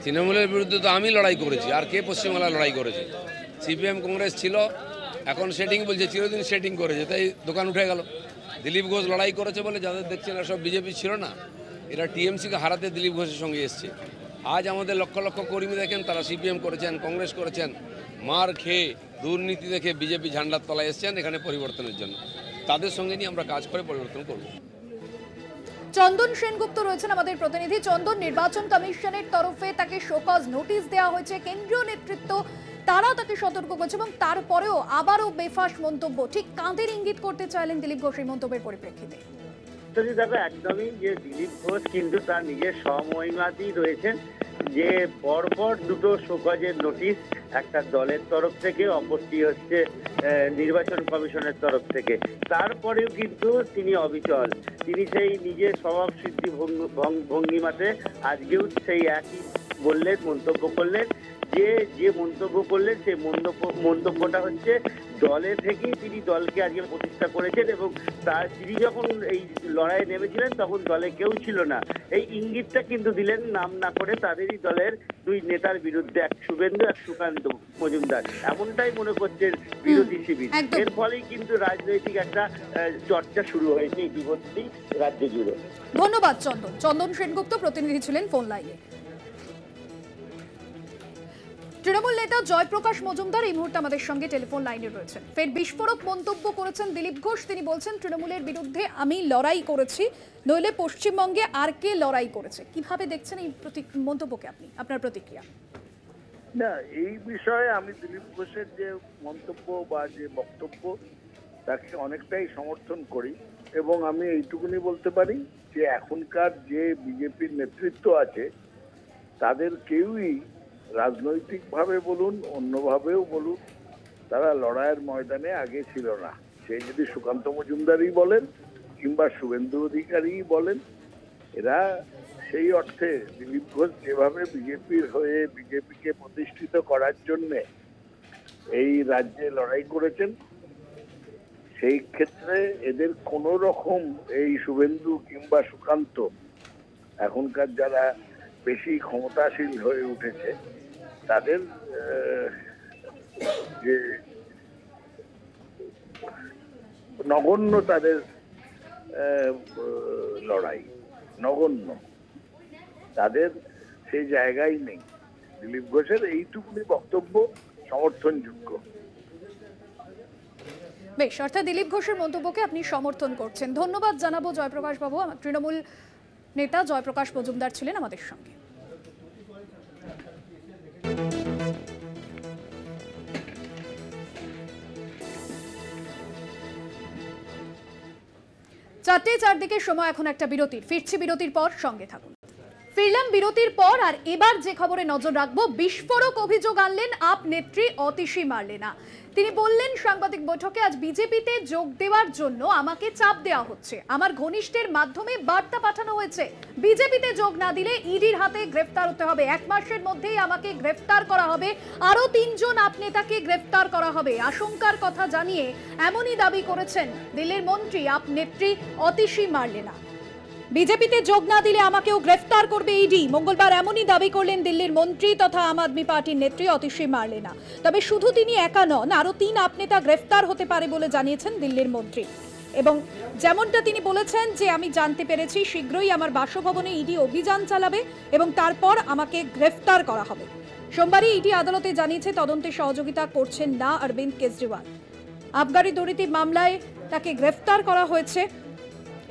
তৃণমূলের বিরুদ্ধে তো আমি লড়াই করেছি, আর কে পশ্চিমবাংলা লড়াই করেছে? সিপিএম কংগ্রেস ছিল, এখন সেটিং বলছে, চিরদিন সেটিং করেছে, তাই দোকান উঠে গেল। দিলীপ ঘোষ লড়াই করেছে বলে যাদের দেখছেন এরা সব বিজেপি ছিল না, এরা টিএমসিকে হারাতে দিলীপ ঘোষের সঙ্গে এসছে। আজ আমাদের লক্ষ লক্ষ কর্মী দেখেন, তারা সিপিএম করেছেন, কংগ্রেস করেছেন, মার খেয়ে দুর্নীতি দেখে বিজেপি ঝান্ডার তলায় এসছেন এখানে পরিবর্তনের জন্য। তাদের সঙ্গে নিয়ে আমরা কাজ করে পরিবর্তন করব। চন্দন সেনগুপ্ত রয়েছেন আমাদের প্রতিনিধি। চন্দন, নির্বাচন কমিশনের তরফে তাকে শোকজ নোটিশ দেওয়া হয়েছে, কেন্দ্রীয় নেতৃত্ব তারা তাকে সতর্ক করছে, এবং তারপরেও আবারও বেফাস মন্তব্য। ঠিক কাঁদের ইঙ্গিত করতে চাইলেন দিলীপ ঘোষ এই মন্তব্যের পরিপ্রেক্ষিতে? দেখো, একদমই যে দিলীপ ঘোষ কিন্তু তার নিজের স্বমহিমাতেই রয়েছেন, যে পরপর দুটো শোকজের নোটিশ, একটা দলের তরফ থেকে, অপরটি হচ্ছে নির্বাচন কমিশনের তরফ থেকে। তারপরেও কিন্তু তিনি অবিচল, তিনি সেই নিজের স্বভাব সিদ্ধি ভঙ্গিমাতে আজকেও সেই একই বললেন, মন্তব্য করলেন। যে মন্তব্য করলেন সেই মন্তব্যটা হচ্ছে দলে থেকেই তিনি দলকে আজকে প্রতিষ্ঠা করেছেন এবং তিনি যখন এই লড়াইয়ে নেমেছিলেন তখন দলে কেউ ছিল না। এই ইঙ্গিতটা কিন্তু দিলেন নাম না করে তাদেরই দলের দুই নেতার বিরুদ্ধে, এক শুভেন্দু এক সুকান্ত মজুমদার, এমনটাই মনে করছেন বিরোধী শিবির। এর ফলেই কিন্তু রাজনৈতিক একটা চর্চা শুরু হয়েছে ইতিমধ্যেই রাজ্য জুড়ে। ধন্যবাদ চন্দন সেনগুপ্ত প্রতিনিধি ছিলেন ফোন লাইনে। তৃণমূল নেতা জয়প্রকাশ মজুমদার এই মুহূর্তে আমাদের সঙ্গে টেলিফোন লাইনে রয়েছেন। ফের বিস্ফোরক মন্তব্য করেছেন দিলীপ ঘোষ। তিনি বলছেন তৃণমূলের বিরুদ্ধে আমি লড়াই করেছি, নইলে পশ্চিমবঙ্গে আর কে লড়াই করেছে। কিভাবে দেখছেন এই মন্তব্যকে আপনি, আপনার প্রতিক্রিয়া? না, এই বিষয়ে আমি দিলীপ ঘোষের যে মন্তব্য বা যে বক্তব্য তাকে অনেকটাই সমর্থন করি এবং আমি এইটুকুনি বলতে পারি যে এখনকার যে বিজেপির নেতৃত্ব আছে তাদের কেউই রাজনৈতিকভাবে বলুন অন্যভাবেও বলুন তারা লড়াইয়ের ময়দানে আগে ছিল না। সে যদি সুকান্ত মজুমদারই বলেন কিংবা শুভেন্দু অধিকারী বলেন, এরা সেই অর্থে দিলীপ ঘোষ যেভাবে বিজেপির হয়ে বিজেপিকে প্রতিষ্ঠিত করার জন্য এই রাজ্যে লড়াই করেছেন, সেই ক্ষেত্রে এদের কোনো রকম এই শুভেন্দু কিংবা সুকান্ত এখনকার যারা বেশি ক্ষমতাশীল হয়ে উঠেছে তাদের যে নগণ্য তাদের লড়াই, নগণ্য, তাদের সেই জায়গায় নেই। দিলীপ ঘোষের এইটুকুনি বক্তব্য সমর্থনযোগ্য। বেশ, অর্থাৎ দিলীপ ঘোষের মন্তব্যকে আপনি সমর্থন করছেন। ধন্যবাদ জানাবো জয়প্রকাশ বাবু। তৃণমূল নেতা জয়প্রকাশ মজুমদার ছিলেন আমাদের সঙ্গে। চারদিকে সময় এখন একটা বিরতির। ফিরছি বিরতির পর, সঙ্গে থাকুন। ফিরলাম বিরতির পর, আর এবার যে খবরে নজর রাখবো, বিস্ফোরক অভিযোগ আনলেন আপ নেত্রী অতিশী মার্লেনা। তিনি বললেন সাংবাদিক বৈঠকে, আজ বিজেপিতে যোগ দেওয়ার জন্য আমাকে চাপ দেওয়া হচ্ছে, আমার ঘনিষ্ঠের মাধ্যমে বার্তা পাঠানো হয়েছে, বিজেপিতে যোগ না দিলে ইডির হাতে গ্রেফতার হতে হবে, 1 মাসের মধ্যেই আমাকে গ্রেফতার করা হবে, আরো 3 জন আপ নেতাকে গ্রেফতার করা হবে। আশঙ্কার কথা জানিয়ে এমনই দাবি করেছেন দিল্লির মন্ত্রী আপ নেত্রী অতিশী মার্লেনা। বিজেপিতে যোগ না দিলে আমাকেও গ্রেফতার করবে ইডি, মঙ্গলবার এমনই দাবি করলেন দিল্লির মন্ত্রী তথা আম আদমি পার্টির নেত্রী অতিশী মার্লেনা। তবে শুধু তিনি একা নন, আরো 3 আপ নেতা গ্রেফতার হতে পারে বলে জানিয়েছেন দিল্লির মন্ত্রী। এবং যেমনটা তিনি বলেছেন যে আমি জানতে পেরেছি শীঘ্রই আমার বাসভবনে ইডি অভিযান চালাবে এবং তারপর আমাকে গ্রেফতার করা হবে। সোমবারই ইডি আদালতে জানিয়েছে তদন্তে সহযোগিতা করছেন না অরবিন্দ কেজরিওয়াল। আবগারি দুর্নীতি মামলায় তাকে গ্রেফতার করা হয়েছে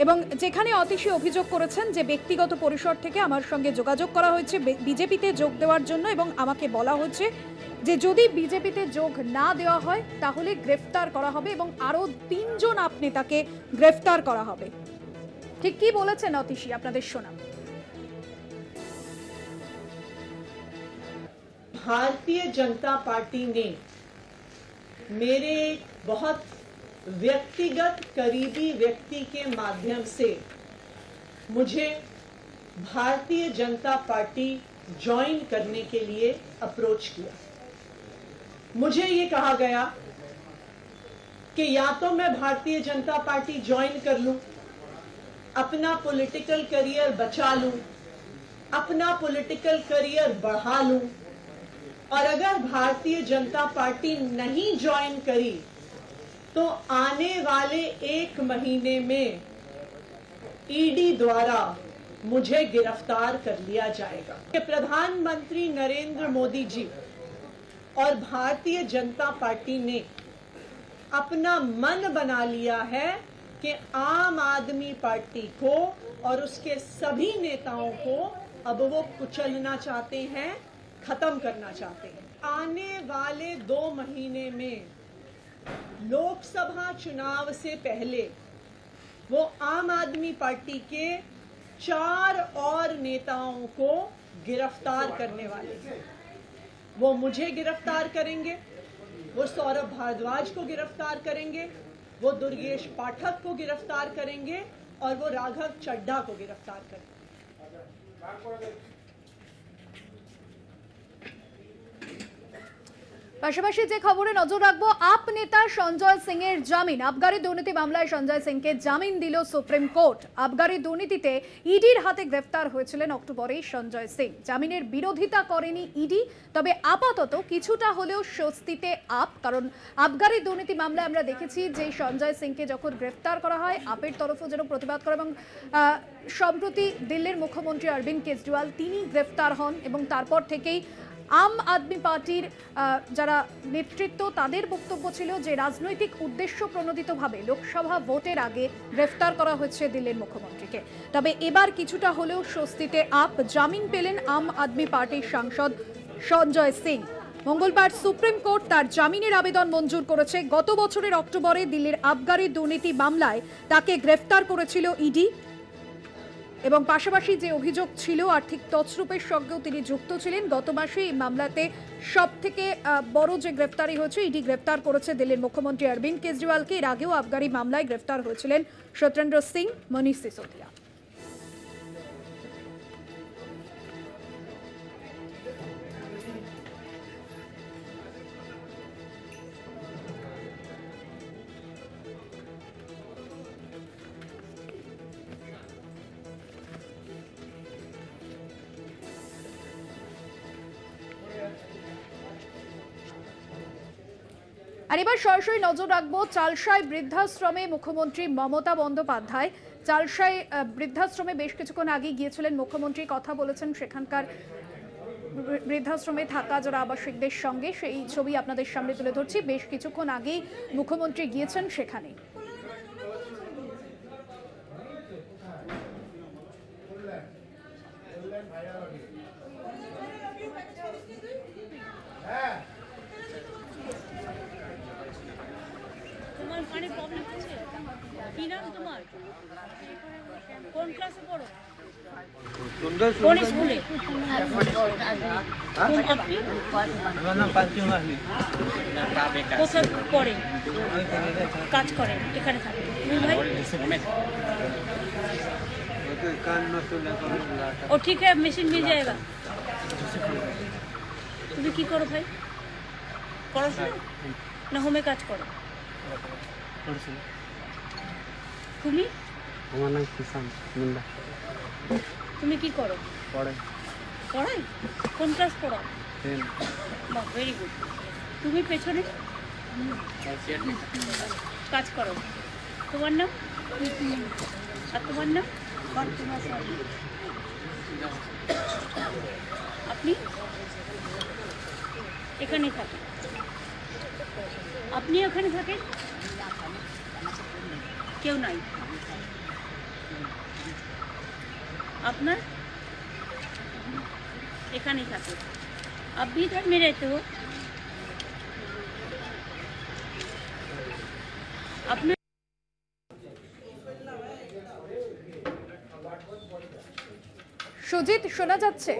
এবং যেখানে অতিশী অভিযোগ করেছেন যে ব্যক্তিগত পরিসর থেকে আমার সঙ্গে যোগাযোগ করা হয়েছে বিজেপিতে যোগ দেওয়ার জন্য এবং আমাকে বলা হচ্ছে যে যদি বিজেপিতে যোগ না দেওয়া হয় তাহলে গ্রেফতার করা হবে এবং আরো 3 জন আপ নেতাকে গ্রেফতার করা হবে। ঠিক কি বলেছেন অতিশী, আপনাদের শোনাব। भारतीय जनता पार्टी ने मेरे बहुत व्यक्तिगत करीबी व्यक्ति के माध्यम से मुझे भारतीय जनता पार्टी ज्वाइन करने के लिए अप्रोच किया। मुझे ये कहा गया कि या तो मैं भारतीय जनता पार्टी ज्वाइन कर लूं, अपना पॉलिटिकल करियर बचा लूं, अपना पॉलिटिकल करियर बढ़ा लूं, और अगर भारतीय जनता पार्टी नहीं ज्वाइन करी तो आने वाले 1 महीने में ईडी द्वारा मुझे गिरफ्तार कर लिया जाएगा। प्रधानमंत्री नरेंद्र मोदी जी और भारतीय जनता पार्टी ने अपना मन बना लिया है कि आम आदमी पार्टी को और उसके सभी नेताओं को अब वो कुचलना चाहते हैं, खत्म करना चाहते हैं। आने वाले 2 महीने में लोकसभा चुनाव से पहले वो आम आदमी पार्टी के 4 और नेताओं को गिरफ्तार करने वाले हैं। वो मुझे गिरफ्तार करेंगे, वो सौरभ भारद्वाज को गिरफ्तार करेंगे, वो दुर्गेश पाठक को गिरफ्तार करेंगे और वो राघव चड्ढा को गिरफ्तार करेंगे। পাশাপাশি যে খবরে নজর রাখবো, আপ নেতা সঞ্জয় সিং এর জামিন। আবগারি দুর্নীতি মামলায় সঞ্জয় সিংকে জামিন দিল সুপ্রিম কোর্ট। আবগারি দুর্নীতিতে ইডির হাতে গ্রেফতার হয়েছিলেন অক্টোবরে সঞ্জয় সিং। জামিনের বিরোধিতা করেনি ইডি, তবে আপাতত কিছুটা হলেও স্বস্তিতে আপ, কারণ আবগারি দুর্নীতি মামলায় আমরা দেখেছি যে সঞ্জয় সিংকে যখন গ্রেফতার করা হয় আপের তরফও যেন প্রতিবাদ করে, এবং সম্প্রতি দিল্লির মুখ্যমন্ত্রী অরবিন্দ কেজরিওয়াল তিনি গ্রেফতার হন এবং তারপর থেকেই আম আদমি পার্টির যারা নেতৃত্ব তাদের বক্তব্য ছিল যে রাজনৈতিক উদ্দেশ্য প্রণোদিতভাবে লোকসভা ভোটের আগে গ্রেফতার করা হয়েছে দিল্লির মুখ্যমন্ত্রীকে। তবে এবার কিছুটা হলেও স্বস্তিতে আপ, জামিন পেলেন আম আদমি পার্টির সাংসদ সঞ্জয় সিং। মঙ্গলবার সুপ্রিম কোর্ট তার জামিনের আবেদন মঞ্জুর করেছে। গত বছরের অক্টোবরে দিল্লির আবগারি দুর্নীতি মামলায় তাকে গ্রেফতার করেছিল ইডি, এবং পাশাপাশি যে অভিযোগ ছিল আর্থিক তছরূপের সঙ্গেও তিনি যুক্ত ছিলেন। গত মাসে এই মামলাতে সব থেকে বড় যে গ্রেফতারি হয়েছে, ইডি গ্রেফতার করেছে দিল্লির মুখ্যমন্ত্রী অরবিন্দ কেজরিওয়ালকে। এর আগেও আবগারি মামলায় গ্রেফতার হয়েছিলেন সত্যেন্দ্র সিং, মনীষ সিসোদিয়া। আর এবার সরাসরি নজর রাখবো চালসায় বৃদ্ধাশ্রমে মুখ্যমন্ত্রী মমতা বন্দ্যোপাধ্যায়। চালসায় বৃদ্ধাশ্রমে বেশ কিছুক্ষণ আগে গিয়েছিলেন মুখ্যমন্ত্রী, কথা বলেছেন সেখানকার বৃদ্ধাশ্রমে থাকা যারা আবাসিকদের সঙ্গে, সেই ছবি আপনাদের সামনে তুলে ধরছি। বেশ কিছুক্ষণ আগেই মুখ্যমন্ত্রী গিয়েছেন সেখানে। পানি প্রবলেম আছে কি নাম তোমার, কোন ক্লাসে পড়ো, কোন স্কুলে, কোথায় পড়ে, কাজ করেন, এখানে থাকেন ভাই? ও ঠিক है, मशीन मिल जाएगा। তুমি কি করো ভাই, পড়াশোনা না হোমে কাজ করো? তুমি? আমার নাম কিষান মুন্ডা। তুমি কি করো? পড়াই। পড়াই? কোন ক্লাস পড়াও? 10। বাহ, ভেরি গুড। তুমি পেছনে কাজ করো। তোমার নাম? আর তোমার নাম? আপনি এখানে থাকেন? আপনি ওখানে থাকেন? কেউ নাই আপনার? এখানেই থাকে। आप भी इधर में रहते हो? আপনি সুজিত শোনা যাচ্ছে?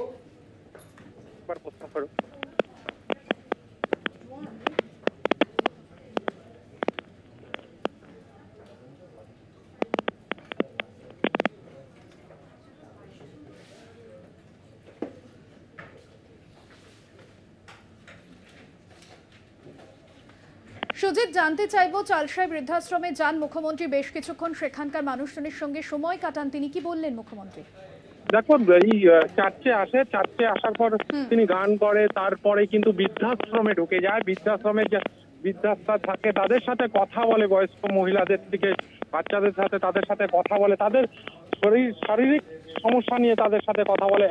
সুজিত, জানতে চাইবো, চালসায় বৃদ্ধাশ্রমে যান মুখ্যমন্ত্রী, বেশ কিছুক্ষণ সেখানকার মানুষজনের সঙ্গে সময় কাটান, তিনি কি বললেন মুখ্যমন্ত্রী? দেখো, এই চার্চে আসে, চার্চে আসার পর তিনি গান করে, তারপরে কিন্তু বৃদ্ধাশ্রমে ঢুকে যায়। বৃদ্ধাশ্রমে যে বৃদ্ধাশ্রা থাকে তাদের সাথে কথা বলে, বয়স্ক মহিলাদের থেকে বাচ্চাদের সাথে তাদের সাথে কথা বলে, তাদের শারীরিক সমস্যা নিয়ে তাদের সাথে কথা বলে।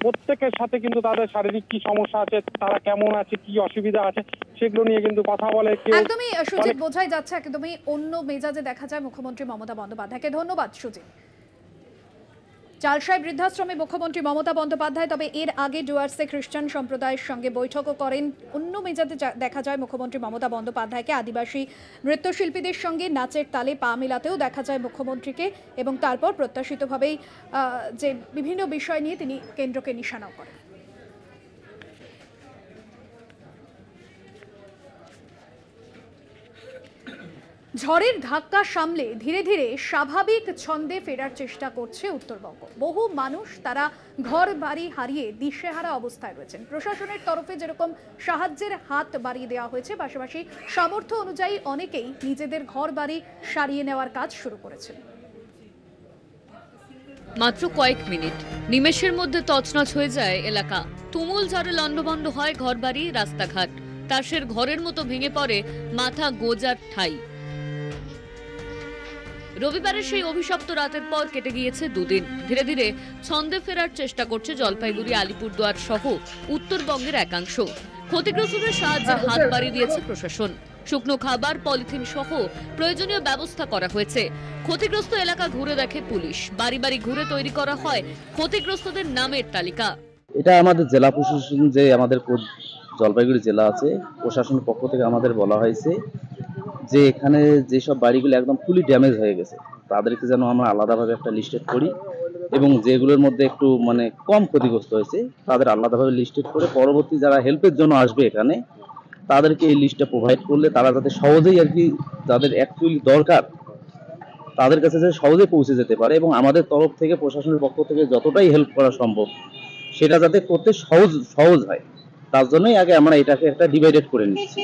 প্রত্যেকের সাথে কিন্তু তাদের শারীরিক কি সমস্যা আছে, তারা কেমন আছে, কি অসুবিধা আছে সেগুলো নিয়ে কিন্তু কথা বলে। একদমই সুজিত, বোঝাই যাচ্ছে একদমই অন্য মেজাজে দেখা যায় মুখ্যমন্ত্রী মমতা বন্দ্যোপাধ্যায়কে। ধন্যবাদ সুজিত। চালসায় বৃদ্ধাশ্রমে মুখ্যমন্ত্রী মমতা বন্দ্যোপাধ্যায়, তবে এর আগে ডুয়ার্সে খ্রিস্টান সম্প্রদায়ের সঙ্গে বৈঠকও করেন। অন্য মেজাজে দেখা যায় মুখ্যমন্ত্রী মমতা বন্দ্যোপাধ্যায়কে। আদিবাসী নৃত্যশিল্পীদের সঙ্গে নাচের তালে পা মেলাতেও দেখা যায় মুখ্যমন্ত্রীকে, এবং তারপর প্রত্যাশিতভাবেই যে বিভিন্ন বিষয় নিয়ে তিনি কেন্দ্রকে নিশানাও করেন। ঝড়ের ধাক্কা সামলে ধীরে ধীরে স্বাভাবিক ছন্দে ফেরার চেষ্টা করছে উত্তরবঙ্গ। বহু মানুষ তারা ঘর বাড়ি হারিয়ে দিশেহারা অবস্থায় রয়েছেন। প্রশাসনের তরফে যেরকম সাহায্যের হাত বাড়িয়ে দেওয়া হয়েছে, পাশাপাশি সামর্থ্য অনুযায়ী অনেকেই নিজেদের ঘর বাড়ি সারিয়ে নেওয়ার কাজ শুরু করেছেন। মাত্র কয়েক মিনিট, নিমেষের মধ্যে তছনছ হয়ে যায় এলাকা। তুমুল ঝড়ে লন্ডভন্ড হয় ঘরবাড়ি, রাস্তাঘাট। তাসের ঘরের মতো ভেঙে পড়ে মাথা গোজার ঠাই। রবিবারের সেই অভিশপ্ত রাতের পর কেটে গিয়েছে দুদিন। ধীরে ধীরে ছন্দে ফেরার চেষ্টা করছে জলপাইগুড়ি, আলিপুরদুয়ার সহ উত্তরবঙ্গের একাংশ। ক্ষতিগ্রস্তদের সাহায্যের হাত বাড়িয়ে দিয়েছে প্রশাসন। শুকনো খাবার, পলিথিন সহ প্রয়োজনীয় ব্যবস্থা করা হয়েছে। ক্ষতিগ্রস্ত এলাকা ঘুরে দেখে পুলিশ। বাড়ি বাড়ি ঘুরে তৈরি করা হয় ক্ষতিগ্রস্তদের নামের তালিকা। এটা আমাদের জেলা প্রশাসন, যে আমাদের জলপাইগুড়ি জেলা আছে, প্রশাসনের পক্ষ থেকে আমাদের বলা হয়েছে যে এখানে যেসব বাড়িগুলো একদম ফুলি ড্যামেজ হয়ে গেছে তাদেরকে যেন আমরা আলাদাভাবে একটা লিস্টেড করি, এবং যেগুলোর মধ্যে একটু কম ক্ষতিগ্রস্ত হয়েছে তাদের আলাদাভাবে লিস্টেড করে পরবর্তী যারা হেল্পের জন্য আসবে এখানে তাদেরকে এই লিস্টটা প্রোভাইড করলে তারা যাতে সহজেই আর কি, যাদের অ্যাকচুয়ালি দরকার তাদের কাছে যাতে সহজেই পৌঁছে যেতে পারে, এবং আমাদের তরফ থেকে প্রশাসনের পক্ষ থেকে যতটাই হেল্প করা সম্ভব সেটা যাতে করতে সহজ হয়, তার জন্যই আগে আমরা এটাকে একটা ডিভাইডেড করে নিচ্ছি।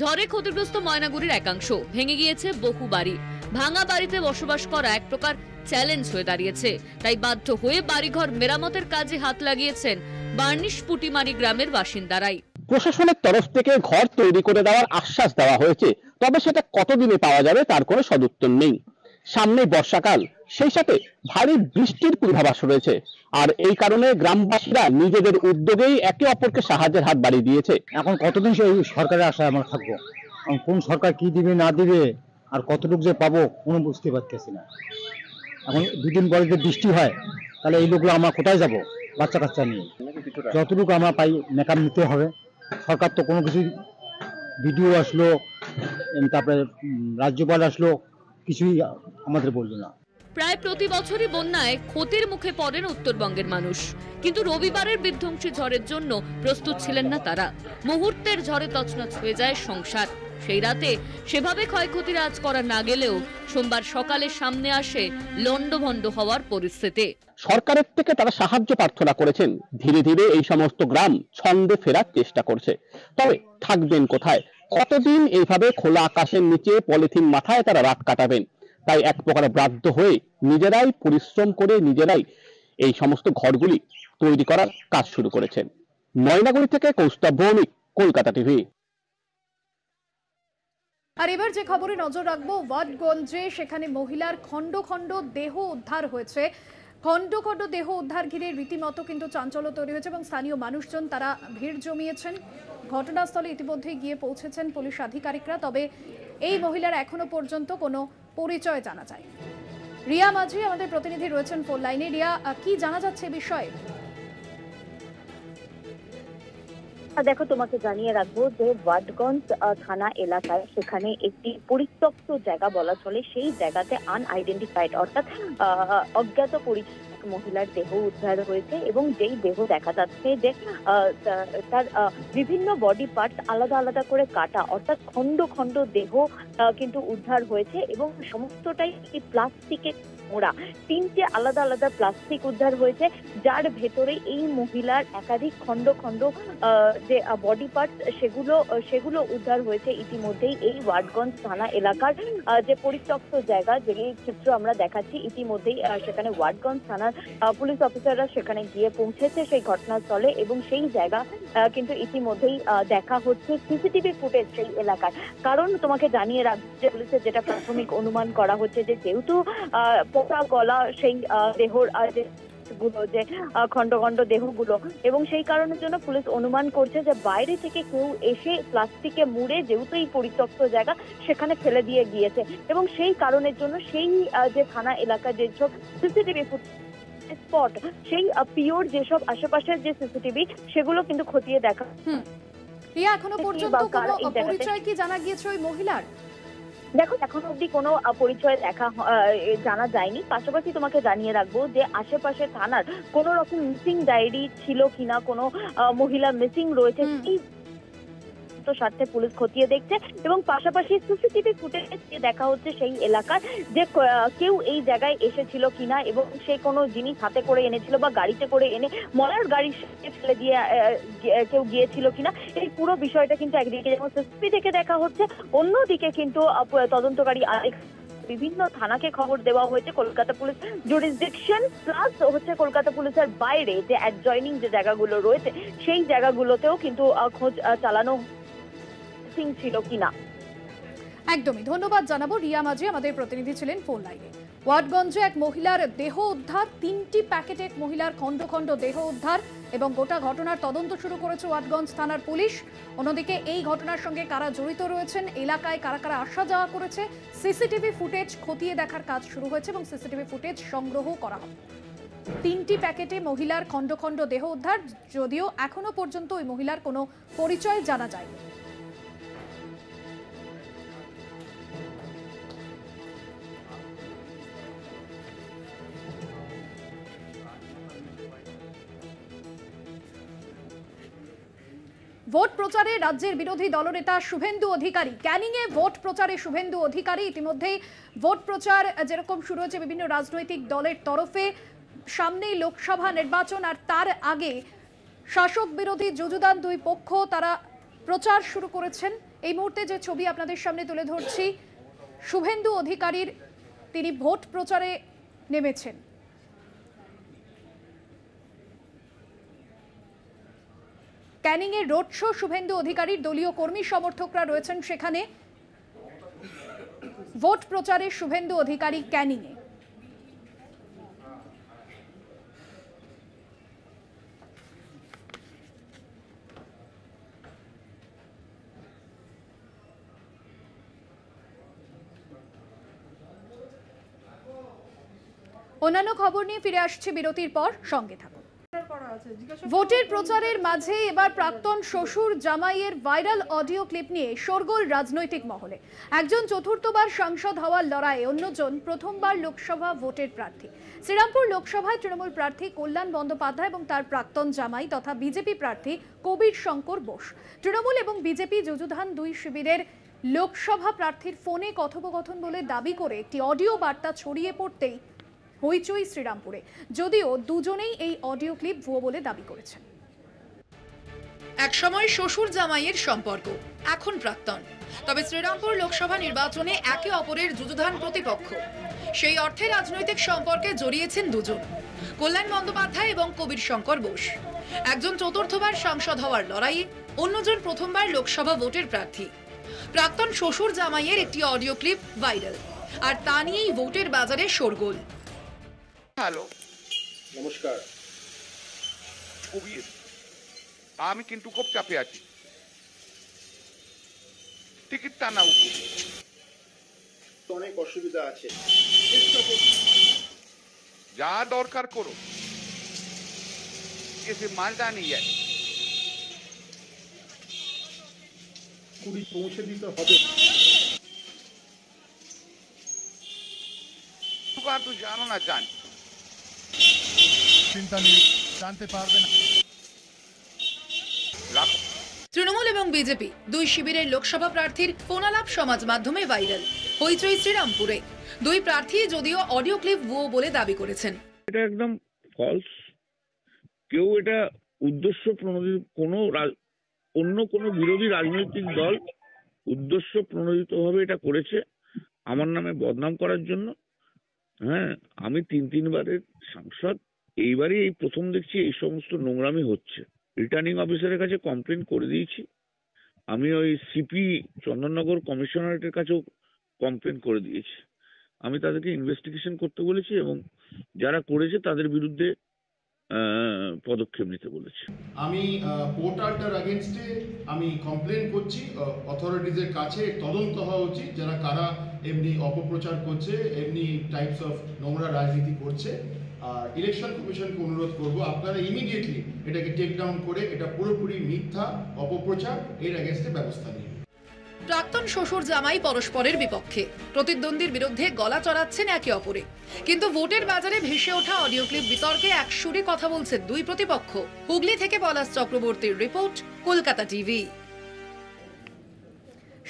ঝড়ে ক্ষতিগ্রস্ত ময়নাগুড়ির একাংশ। ভেঙে গিয়েছে বহু বাড়ি। ভাঙা বাড়িতে বসবাস করা এক প্রকার চ্যালেঞ্জ হয়ে দাঁড়িয়েছে। তাই বাধ্য হয়ে বাড়িঘর মেরামতের কাজে হাত লাগিয়েছেন বার্নিশ পুটিমারি গ্রামের বাসিন্দারাই। প্রশাসনের তরফ থেকে ঘর তৈরি করে দেওয়ার আশ্বাস দেওয়া হয়েছে, তবে সেটা কতদিনে পাওয়া যাবে তার কোনো সদুত্তর নেই। সামনে বর্ষাকাল, সেই সাথে ভারী বৃষ্টির পূর্বাভাস রয়েছে, আর এই কারণে গ্রামবাসীরা নিজেদের উদ্যোগেই একে অপরকে সাহায্যের হাত বাড়িয়ে দিয়েছে। এখন কতদিন সেই সরকারের আশায় আমরা থাকবো? কোন সরকার কি দিবে না দিবে আর কতটুকু যে পাবো কোনো বুঝতে পারতেছি না। এখন দুদিন পরে যে বৃষ্টি হয় তাহলে এই লোকগুলো আমরা কোথায় যাব বাচ্চা কাচ্চা নিয়ে? যতটুকু আমরা পাই মেকআপ নিতে হবে। সরকার তো কোনো কিছু, ভিডিও আসলো, তারপরে রাজ্যপাল আসলো, কিছুই আমাদের বললো না। প্রায় প্রতি বছরই বন্যায় ক্ষতির মুখে পড়েন উত্তরবঙ্গের মানুষ, কিন্তু রবিবারের বিধ্বংসী ঝড়ের জন্য প্রস্তুত ছিলেন না তারা। মুহূর্তের ঝড়ে তছনছ হয়ে যায় সংসার। সেই রাতে সেভাবে ক্ষয়ক্ষতির আঁচ করা না গেলেও সোমবার সকালে সামনে আসে লন্ডভন্ড হওয়ার পরিস্থিতি। সরকারের থেকে তারা সাহায্য প্রার্থনা করেছেন। ধীরে ধীরে এই সমস্ত গ্রাম ছন্দে ফেরার চেষ্টা করছে। তবে থাকবেন কোথায়? কতদিন এইভাবে খোলা আকাশের নিচে পলিথিন মাথায় তারা রাত কাটাবেন? তাই এক প্রকার বাধ্য হয়ে নিজেরাই পরিশ্রম করে নিজেরাই এই সমস্ত ঘরগুলি তৈরি করার কাজ শুরু করেছেন। ময়নাগুড়ি থেকে কৌস্তব ভৌমিক, কলকাতা টিভি। আর এবার যে খবরে নজর রাখবো, ওয়াটগঞ্জে সেখানে মহিলার খণ্ড খণ্ড দেহ উদ্ধার হয়েছে। খণ্ড খণ্ড দেহ উদ্ধার ঘিরে রীতিমতো কিন্তু চাঞ্চল্য তৈরি হয়েছে এবং স্থানীয় মানুষজন তারা ভিড় জমিয়েছেন। ঘটনাস্থলে ইতিমধ্যেই গিয়ে পৌঁছেছেন পুলিশ আধিকারিকরা। তবে এই মহিলার এখনো পর্যন্ত কোনো পরিচয় জানা যায়। রিয়া মাঝি আমাদের প্রতিনিধি রয়েছেন ফোন লাইনে। রিয়া, কি জানা যাচ্ছে বিষয়ে? দেখো, তোমাকে জানিয়ে রাখবো যে ওয়াটগঞ্জ থানা এলাকায় সেখানে একটি পরিত্যক্ত জায়গা বলা চলে, সেই জায়গাতে আনআইডেন্টিফাইড অর্থাৎ অজ্ঞাত পরিচয় মহিলার দেহ উদ্ধার হয়েছে এবং যেই দেহ দেখা যাচ্ছে যে তার বিভিন্ন বডি পার্টস আলাদা আলাদা করে কাটা, অর্থাৎ খণ্ড খণ্ড দেহ কিন্তু উদ্ধার হয়েছে এবং সমস্তটাই প্লাস্টিকে মোড়া। 3টে আলাদা আলাদা প্লাস্টিক উদ্ধার হয়েছে, যার ভেতরে এই মহিলার একাধিক খণ্ড খণ্ড যে বডি পার্টস সেগুলো উদ্ধার হয়েছে ইতিমধ্যেই এই ওয়াটগঞ্জ থানা এলাকার যে পরিত্যক্ত জায়গা, যে চিত্র আমরা দেখাচ্ছি ইতিমধ্যেই সেখানে ওয়াটগঞ্জ থানার পুলিশ অফিসাররা সেখানে গিয়ে পৌঁছেছে সেই ঘটনাস্থলে এবং সেই জায়গা কিন্তু ইতিমধ্যেই দেখা হচ্ছে সিসিটিভি ফুটেজ সেই এলাকার। কারণ তোমাকে জানিয়ে রাখছে, পুলিশের যেটা প্রাথমিক অনুমান করা হচ্ছে যে যেহেতু পোকা গলা সেই দেহর গুলো, যে খণ্ড খণ্ড দেহগুলো, এবং সেই কারণের জন্য পুলিশ অনুমান করছে যে বাইরে থেকে কেউ এসে প্লাস্টিকে মুড়ে, যেহেতু এই পরিত্যক্ত জায়গা, সেখানে ফেলে দিয়ে গিয়েছে এবং সেই কারণের জন্য সেই যে থানা এলাকার যেসব সিসিটিভি স্পট, সেই পিওর যেসব আশেপাশের যে সিসিটিভি সেগুলো কিন্তু খতিয়ে দেখা। রিয়া, এখনো পর্যন্ত কোনো পরিচয় কি জানা গিয়েছে ওই মহিলার? দেখো, এখনো অব্দি কোনো পরিচয় জানা যায়নি। পাশাপাশি তোমাকে জানিয়ে রাখবো যে আশেপাশে থানার কোনো রকম মিসিং ডায়েরি ছিল কিনা, কোনো মহিলা মিসিং রয়েছে তদন্ত স্বার্থে পুলিশ খতিয়ে দেখছে এবং পাশাপাশি সিসিটিভি ফুটেজ দেখা হচ্ছে সেই এলাকার যে কেউ এই জায়গায় এসেছিল কিনা এবং সে কোনো জিনিস হাতে করে এনেছিল বা গাড়িতে করে এনে মরার গাড়ি ফেলে দিয়ে কেউ গিয়েছিল কিনা, এই পুরো বিষয়টা কিন্তু একদিকে যেমন সিসিটিভি থেকে দেখা হচ্ছে, অন্যদিকে কিন্তু তদন্তকারী বিভিন্ন থানাকে খবর দেওয়া হয়েছে। কলকাতা পুলিশ জুরিসডিকশন প্লাস হচ্ছে কলকাতা পুলিশের বাইরে যে অ্যাডজয়নিং যে জায়গাগুলো রয়েছে সেই জায়গাগুলোতেও কিন্তু খোঁজ চালানো ছিল কিনা। একদমই ধন্যবাদ জানাবো রিয়া মাঝি, আমাদের প্রতিনিধি ছিলেন ফোন লাইনে। ওয়াটগঞ্জে এক মহিলার দেহ উদ্ধার, 3টি প্যাকেটে এক মহিলার খণ্ড খণ্ড দেহ উদ্ধার এবং গোটা ঘটনার তদন্ত শুরু করেছে ওয়াটগঞ্জ থানার পুলিশ। অন্যদিকে এই ঘটনার সঙ্গে কারা জড়িত রয়েছেন, এলাকায় কারা কারা আসা যাওয়া করেছে, সিসিটিভি ফুটেজ খতিয়ে দেখার কাজ শুরু হয়েছে এবং সিসিটিভি ফুটেজ সংগ্রহ করা হবে। 3টি প্যাকেটে মহিলার খণ্ড খণ্ড দেহ উদ্ধার, যদিও এখনো পর্যন্ত ওই মহিলার কোনো পরিচয় জানা যায়নি। ভোট প্রচারে রাজ্যের বিরোধী দলনেতা শুভেন্দু অধিকারী, ক্যানিংয়ে ভোট প্রচারে শুভেন্দু অধিকারী। ইতিমধ্যেই ভোট প্রচার যেরকম শুরু হয়েছে বিভিন্ন রাজনৈতিক দলের তরফে, সামনেই লোকসভা নির্বাচন আর তার আগে শাসক বিরোধী যুযুধান দুই পক্ষ তারা প্রচার শুরু করেছেন। এই মুহূর্তে যে ছবি আপনাদের সামনে তুলে ধরছি, শুভেন্দু অধিকারীর তিনি ভোট প্রচারে নেমেছেন। ক্যানিংয়ের রোড শো শুভেন্দু অধিকারীর দলীয় কর্মী সমর্থকরা রয়েছেন সেখানে। ভোট প্রচারে শুভেন্দু অধিকারী ক্যানিংয়ে। অন্যান্য খবর নিয়ে ফিরে আসছে বিরতির পর, সঙ্গে থাকুন। ভোটের প্রচারের মাঝে এবার প্রাক্তন শ্বশুর জামাইয়ের ভাইরাল অডিও ক্লিপ নিয়ে শোরগোল রাজনৈতিক মহলে। একজন চতুর্থবার সাংসদ হওয়ার লড়াইয়ে, অন্যজন প্রথমবার লোকসভা ভোটের প্রার্থী। শ্রীরামপুর লোকসভায় তৃণমূল প্রার্থী কল্যাণ বন্দ্যোপাধ্যায় এবং তার প্রাক্তন জামাই তথা বিজেপি প্রার্থী কবির শঙ্কর বোস। তৃণমূল এবং বিজেপি যুযুধান দুই শিবিরের লোকসভা প্রার্থীর ফোনে কথোপকথন বলে দাবি করে একটি অডিও বার্তা ছড়িয়ে পড়তেই হইচই শ্রীরামপুরে, যদিও দুজনেই এই অডিও ক্লিপ ভুয়ো বলে দাবি করেছেন। একসময় শ্বশুর জামাইয়ের সম্পর্ক, এখন প্রাক্তন। তবে শ্রীরামপুর লোকসভা নির্বাচনে একে অপরের যুযুধান প্রতিপক্ষ। সেই অর্থে রাজনৈতিক সম্পর্কে জড়িয়েছেন দুজন, কল্যাণ বন্দ্যোপাধ্যায় এবং কবির শঙ্কর বোস। একজন চতুর্থবার সাংসদ হওয়ার লড়াইয়ে, অন্যজন প্রথমবার লোকসভা ভোটের প্রার্থী। প্রাক্তন শ্বশুর জামাইয়ের একটি অডিও ক্লিপ ভাইরাল, আর তা নিয়েই ভোটের বাজারে শোরগোল। হ্যালো, নমস্কার কবির, আমি কিন্তু খুব চাপে আছি, টিকিটটা নাও, অনেক অসুবিধা আছে, যা দরকার করো, এসে মালটা নিয়ে যায়, কুড়ি পৌঁছে দিতে হবে, তো জানো না জান, চিন্তা নেই, জানতে পারবে না। তৃণমূল এবং বিজেপি দুই শিবিরের লোকসভা প্রার্থীর ফোনালাপ সমাজ মাধ্যমে ভাইরাল, হইচই শ্রীরামপুরে। দুই প্রার্থী যদিও অডিও ক্লিপ ভুয়ো বলে দাবি করেছেন। এটা একদম ফলস। কেউ এটা উদ্দেশ্য প্রণোদিত, অন্য কোনো বিরোধী রাজনৈতিক দল উদ্দেশ্য প্রণোদিতভাবে এটা করেছে আমার নামে বদনাম করার জন্য। হ্যাঁ, আমি তিনবারের সাংসদ, এইবারই এই প্রথম দেখছি এই সমস্ত নোংরামি হচ্ছে। রিটার্নিং অফিসারের কাছে কমপ্লেন করে দিয়েছি, আমি ওই সিপি চন্দননগর কমিশনারেটের কাছেও কমপ্লেন করে দিয়েছি। আমি তাদেরকে ইনভেস্টিগেশন করতে বলেছি এবং যারা করেছে তাদের বিরুদ্ধে পদক্ষেপ নিতে বলেছি। আমি পোর্টালটার এগেইনস্টে আমি কমপ্লেন করছি, অথরিটিজের কাছে তদন্ত হওয়া উচিত, যারা কারা এমনি অপপ্রচার করছে, এমনি টাইপস অফ নোংরা রাজনীতি করছে। আর ইলেকশন কমিশনকে অনুরোধ করব, আপনারা ইমিডিয়েটলি এটাকে টেক ডাউন করে এটা পুরোপুরি মিথ্যা অপপ্রচার, এর এগেইনস্টে ব্যবস্থা নিন। প্রাক্তন শ্বশুর জামাই পরস্পরের বিপক্ষে, প্রতিদ্বন্দ্বীর বিরুদ্ধে গলা চড়াচ্ছেন একে অপরে। কিন্তু ভোটের বাজারে ভেসে ওঠা অডিও ক্লিপ বিতর্কে একসুরে কথা বলছেন দুই প্রতিপক্ষ। হুগলি থেকে পলাশ চক্রবর্তীর রিপোর্ট, কলকাতা টিভি।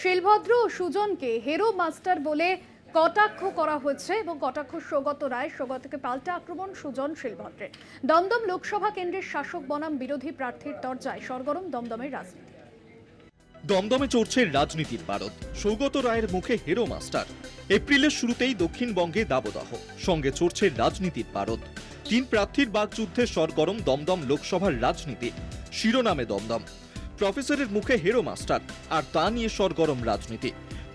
শিলভদ্র ও সুজনকে হেরো মাস্টার বলে কটাক্ষ করা হয়েছে এবং কটাক্ষ সৌগত রায়। সৌগতকে পাল্টা আক্রমণ সুজন শিলভদ্রের। দমদম লোকসভা কেন্দ্রের শাসক বনাম বিরোধী প্রার্থীর তরজায় সরগরম দমদমের রাজনীতি। দমদমে চড়ছে রাজনীতির পারদ। সৌগত রায়ের মুখে হেরো মাস্টার। এপ্রিলের শুরুতেই দক্ষিণবঙ্গে দাবদাহ, সঙ্গে চড়ছে রাজনীতির পারদ। 3 প্রার্থীর বাকযুদ্ধে সরগরম দমদম লোকসভার রাজনীতি। শিরোনামে দমদম, প্রফেসরের মুখে হেরো মাস্টার, আর তা নিয়ে সরগরম রাজনীতি।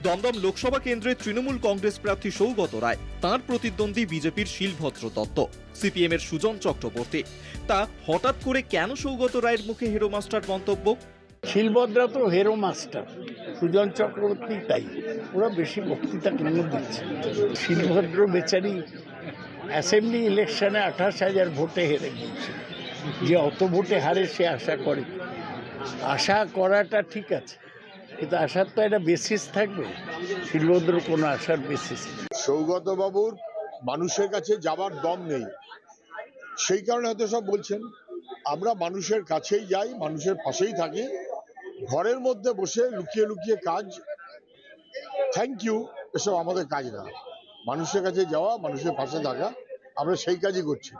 দমদম লোকসভা কেন্দ্রে তৃণমূল কংগ্রেস প্রার্থী সৌগত রায়, তাঁর প্রতিদ্বন্দ্বী বিজেপির শিলভদ্র দত্ত, সিপিএম এর সুজন চক্রবর্তী। তা হঠাৎ করে কেন সৌগত রায়ের মুখে হেরো মাস্টার মন্তব্য? শিলভদ্র তো হেরো মাস্টার, সুজন চক্রবর্তী তাই। ওরা বেশি বক্তৃতা কেন দিচ্ছে? শিলভদ্র বেচারি অ্যাসেম্বলি ইলেকশনে 28,000 ভোটে হেরে গিয়েছে। যে অত ভোটে হারে সে আশা করে, আশা করাটা ঠিক আছে, কিন্তু আশার তো একটা বেসিস থাকবে। শিলভদ্র কোনো আশার বেসিস নেই। সৌগত বাবুর মানুষের কাছে যাবার দম নেই, সেই কারণে হয়তো সব বলছেন। আমরা মানুষের কাছেই যাই, মানুষের পাশেই থাকি। ঘরের মধ্যে বসে লুকিয়ে লুকিয়ে কাজ, থ্যাংক ইউ, এসব আমাদের কাজ না। মানুষের কাছে যাওয়া, মানুষের পাশে থাকা, আমরা সেই কাজই করছি।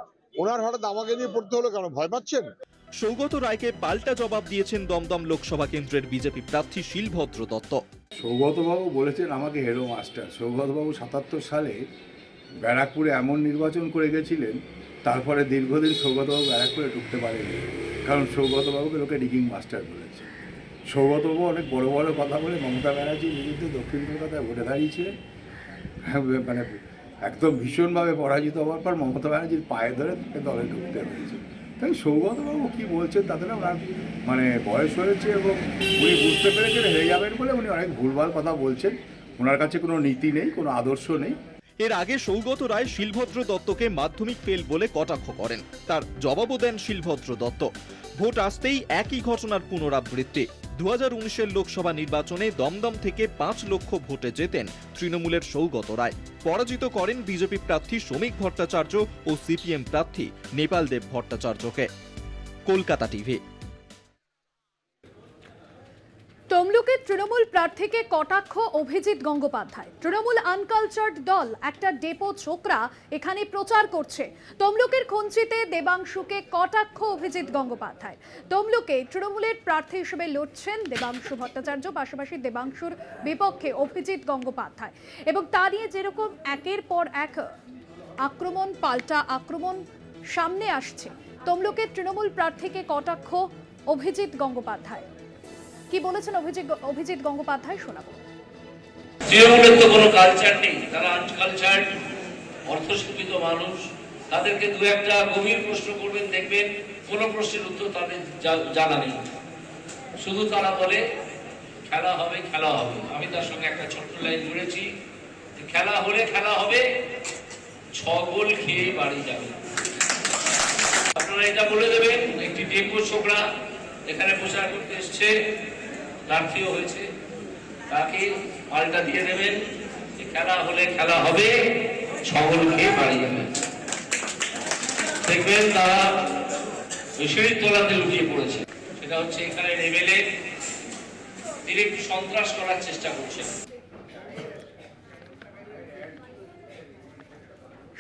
ওনার হঠাৎ আমাকে নিয়ে পড়তে হলো কেন? ভয় পাচ্ছেন? সৌগত রায়কে পাল্টা জবাব দিয়েছেন দমদম লোকসভা কেন্দ্রের বিজেপি প্রার্থী শিলভদ্র দত্ত। সৌগতবাবু বলেছেন আমাকে হেরো মাস্টার। সৌগতবাবু 77 সালে ব্যারাকপুরে এমন নির্বাচন করে গেছিলেন, তারপরে দীর্ঘদিন সৌগতবাবু ব্যারাকপুরে ঢুকতে পারেনি, কারণ সৌগতবাবুকে লোকে ডিগিং মাস্টার বলেছে। সৌগতবাবু অনেক বড় বড় কথা বলে মমতা ব্যানার্জির বিরুদ্ধে দক্ষিণ কলকাতায় ভোটে দাঁড়িয়েছিলেন। মানে একদম ভীষণভাবে পরাজিত হওয়ার পর মমতা ব্যানার্জির পায়ে ধরে দলে ঢুকতে হয়েছে। তাই সৌগতবাবু কী বলছেন তাতে না ওনার মানে বয়স হয়েছে এবং উনি বুঝতে পেরেছেন হেরে যাবেন বলে উনি অনেক ভুলভাল কথা বলছেন। ওনার কাছে কোনো নীতি নেই, কোনো আদর্শ নেই। এর আগে সৌগত রায় শিলভদ্র দত্তকে মাধ্যমিক ফেল বলে কটাক্ষ করেন। তার জবাবও দেন শিলভদ্র দত্ত। ভোট আসতেই একই ঘটনার পুনরাবৃত্তি। 2019-এর লোকসভা নির্বাচনে দমদম থেকে 5 লক্ষ ভোটে জেতেন তৃণমূলের সৌগত রায়। পরাজিত করেন বিজেপি প্রার্থী শ্রমিক ভট্টাচার্য ও সিপিএম প্রার্থী নেপাল দেব ভট্টাচার্যকে। কলকাতা টিভি। তমলুকের তৃণমূল প্রার্থীকে কটাক্ষ অভিজিৎ গঙ্গোপাধ্যায়। তৃণমূল আনকালচার্ড দল একটা ডেপো ছোকরা এখানে প্রচার করছে। তমলুকের খঞ্চিতে দেবাংশুকে কটাক্ষ অভিজিৎ গঙ্গোপাধ্যায়। তমলুকে তৃণমূলের প্রার্থী হিসেবে লড়ছেন দেবাংশু ভট্টাচার্য, পাশাপাশি দেবাংশুর বিপক্ষে অভিজিৎ গঙ্গোপাধ্যায়। এবং তা নিয়ে যেরকম একের পর এক আক্রমণ, পাল্টা আক্রমণ সামনে আসছে, তমলুকের তৃণমূল প্রার্থীকে কটাক্ষ অভিজিৎ গঙ্গোপাধ্যায়। কি বলেছেন অভিজিৎ গঙ্গোপাধ্যায় শোনাবো। তৃণমূলের তো কোনো কালচার নেই, তারা আনকালচার্ড অর্থশিক্ষিত মানুষ। তাদেরকে দু একটা গভীর প্রশ্ন করবেন, দেখবেন কোনো প্রশ্নের উত্তর তাদের জানা নেই। শুধু তারা বলে খেলা হবে, খেলা হবে। আমি তার সঙ্গে একটা ছোট্ট লাইন জুড়েছি, খেলা হলে খেলা হবে, 6 গোল খেয়ে বাড়ি যাবে। আপনারা এটা বলে দেবেন একটি ডেপো ছোকরা এখানে প্রচার করতে এসছে, প্রার্থীও হয়েছে, তাকে পাল্টা দিয়ে দেবেন যে খেলা হলে খেলা হবে, 6 গোল খেয়ে বাড়ি যাবে। দেখবেন তারা সিঁড়ির তলাতে লুকিয়ে পড়েছে। সেটা হচ্ছে এখানে এমএলএ তিনি একটু সন্ত্রাস করার চেষ্টা করছেন।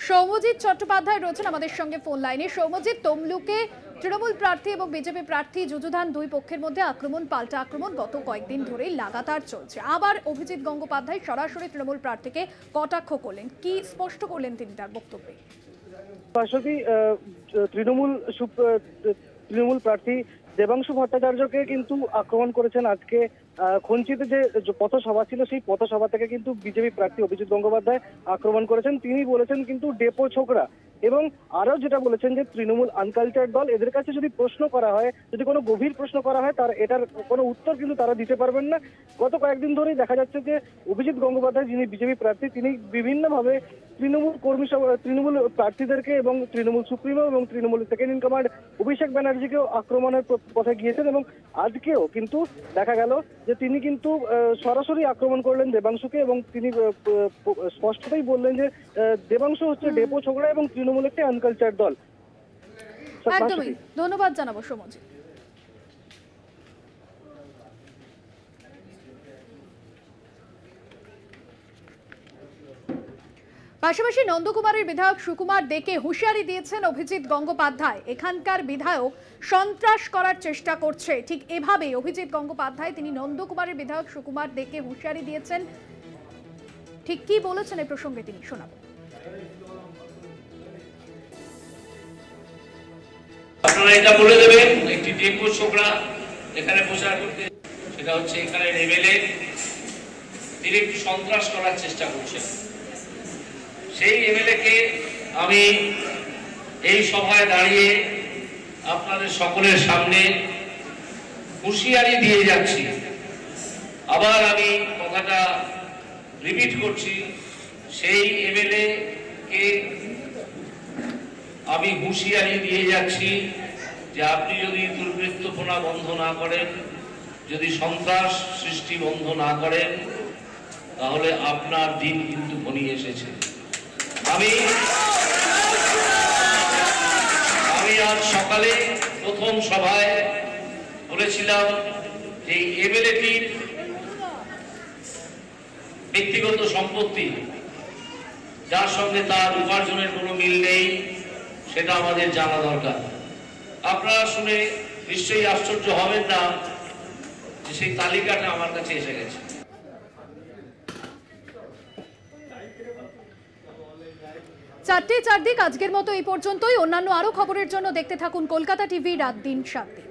সৌম্যজিৎ চট্টোপাধ্যায় রয়েছেন আমাদের সঙ্গে ফোন লাইনে। সৌম্যজিৎ, তমলুকে তৃণমূল প্রার্থী এবং বিজেপি প্রার্থী যুযুধান, দুই পক্ষের মধ্যে আক্রমণ পাল্টা আক্রমণ গত কয়েকদিন ধরেই লাগাতার চলছে। আবার অভিজিৎ গঙ্গোপাধ্যায় সরাসরি তৃণমূল প্রার্থীকে কটাক্ষ করলেন, কি স্পষ্ট করলেন তিনি তার বক্তব্যে? তৃণমূল প্রার্থী দেবাংশু ভট্টাচার্যকে কিন্তু আক্রমণ করেছেন। আজকে খঞ্চিতে যে পথসভা ছিল, সেই পথসভা থেকে কিন্তু বিজেপি প্রার্থী অভিজিৎ গঙ্গোপাধ্যায় আক্রমণ করেছেন। তিনি বলেছেন কিন্তু ডেপো ছোকরা, এবং আরো যেটা বলেছেন যে তৃণমূল আনকালচার্ড দল, এদের কাছে যদি প্রশ্ন করা হয়, যদি কোনো গভীর প্রশ্ন করা হয়, তার এটার কোনো উত্তর কিন্তু তারা দিতে পারবেন না। গত কয়েকদিন ধরেই দেখা যাচ্ছে যে অভিজিৎ গঙ্গোপাধ্যায়, যিনি বিজেপি প্রার্থী, তিনি বিভিন্নভাবে তৃণমূল প্রার্থীদেরকে এবং তৃণমূল সুপ্রিমো এবং তৃণমূল সেকেন্ড ইন কমান্ড অভিষেক ব্যানার্জিকেও আক্রমণের পথে গিয়েছেন। এবং আজকেও কিন্তু দেখা গেল যে তিনি কিন্তু সরাসরি আক্রমণ করলেন দেবাংশুকে, এবং তিনি স্পষ্টতই বললেন যে দেবাংশু হচ্ছে ডেপো ছোকরা এবং তৃণমূল একটি আনকালচার দল। একদমই ধন্যবাদ জানাবো সৌম্যজিৎ। পাশাপাশি নন্দকুমারের বিধায়ক সুকুমার দেকে হুঁশিয়ারি দিয়েছেন অভিজিৎ গঙ্গোপাধ্যায়। এখানকার বিধায়ক সন্ত্রাস করার চেষ্টা করছে, ঠিক এভাবে অভিজিৎ গঙ্গোপাধ্যায় তিনি নন্দকুমারের বিধায়ক সুকুমার দেকে হুঁশিয়ারি দিয়েছেন। ঠিক কি বলেছেন এই প্রসঙ্গে তিনি শোনাবো। আপনারা এটা বলে দেবেন একটি ডেপো ছোকরা এখানে প্রচার করতে, সেটা হচ্ছে এখানে এমএলএ তিনি একটু সন্ত্রাস করার চেষ্টা করছেন। সেই এমএলএ কে আমি এই সভায় দাঁড়িয়ে আপনাদের সকলের সামনে হুঁশিয়ারি দিয়ে যাচ্ছি। আবার আমি কথাটা রিপিট করছি, সেই এমএলএ কে আমি হুঁশিয়ারি দিয়ে যাচ্ছি যে আপনি যদি দুর্বৃত্তপনা বন্ধ না করেন, যদি সন্ত্রাস সৃষ্টি বন্ধ না করেন, তাহলে আপনার দিন কিন্তু ঘনিয়ে এসেছে। আমি আজ সকালে প্রথম সভায় বলেছিলাম যে এমএলএটির ব্যক্তিগত সম্পত্তি, যার সঙ্গে তার উপার্জনের কোনো মিল নেই, সেটা আমাদের জানা দরকার। আপনারা শুনে নিশ্চয়ই আশ্চর্য হবেন না যে সেই তালিকাটা আমার কাছে এসে গেছে। চারটে চারদিক আজকের মতো এই পর্যন্তই। অন্যান্য আরো খবরের জন্য দেখতে থাকুন কলকাতা টিভি রাত দিন 7 দিন।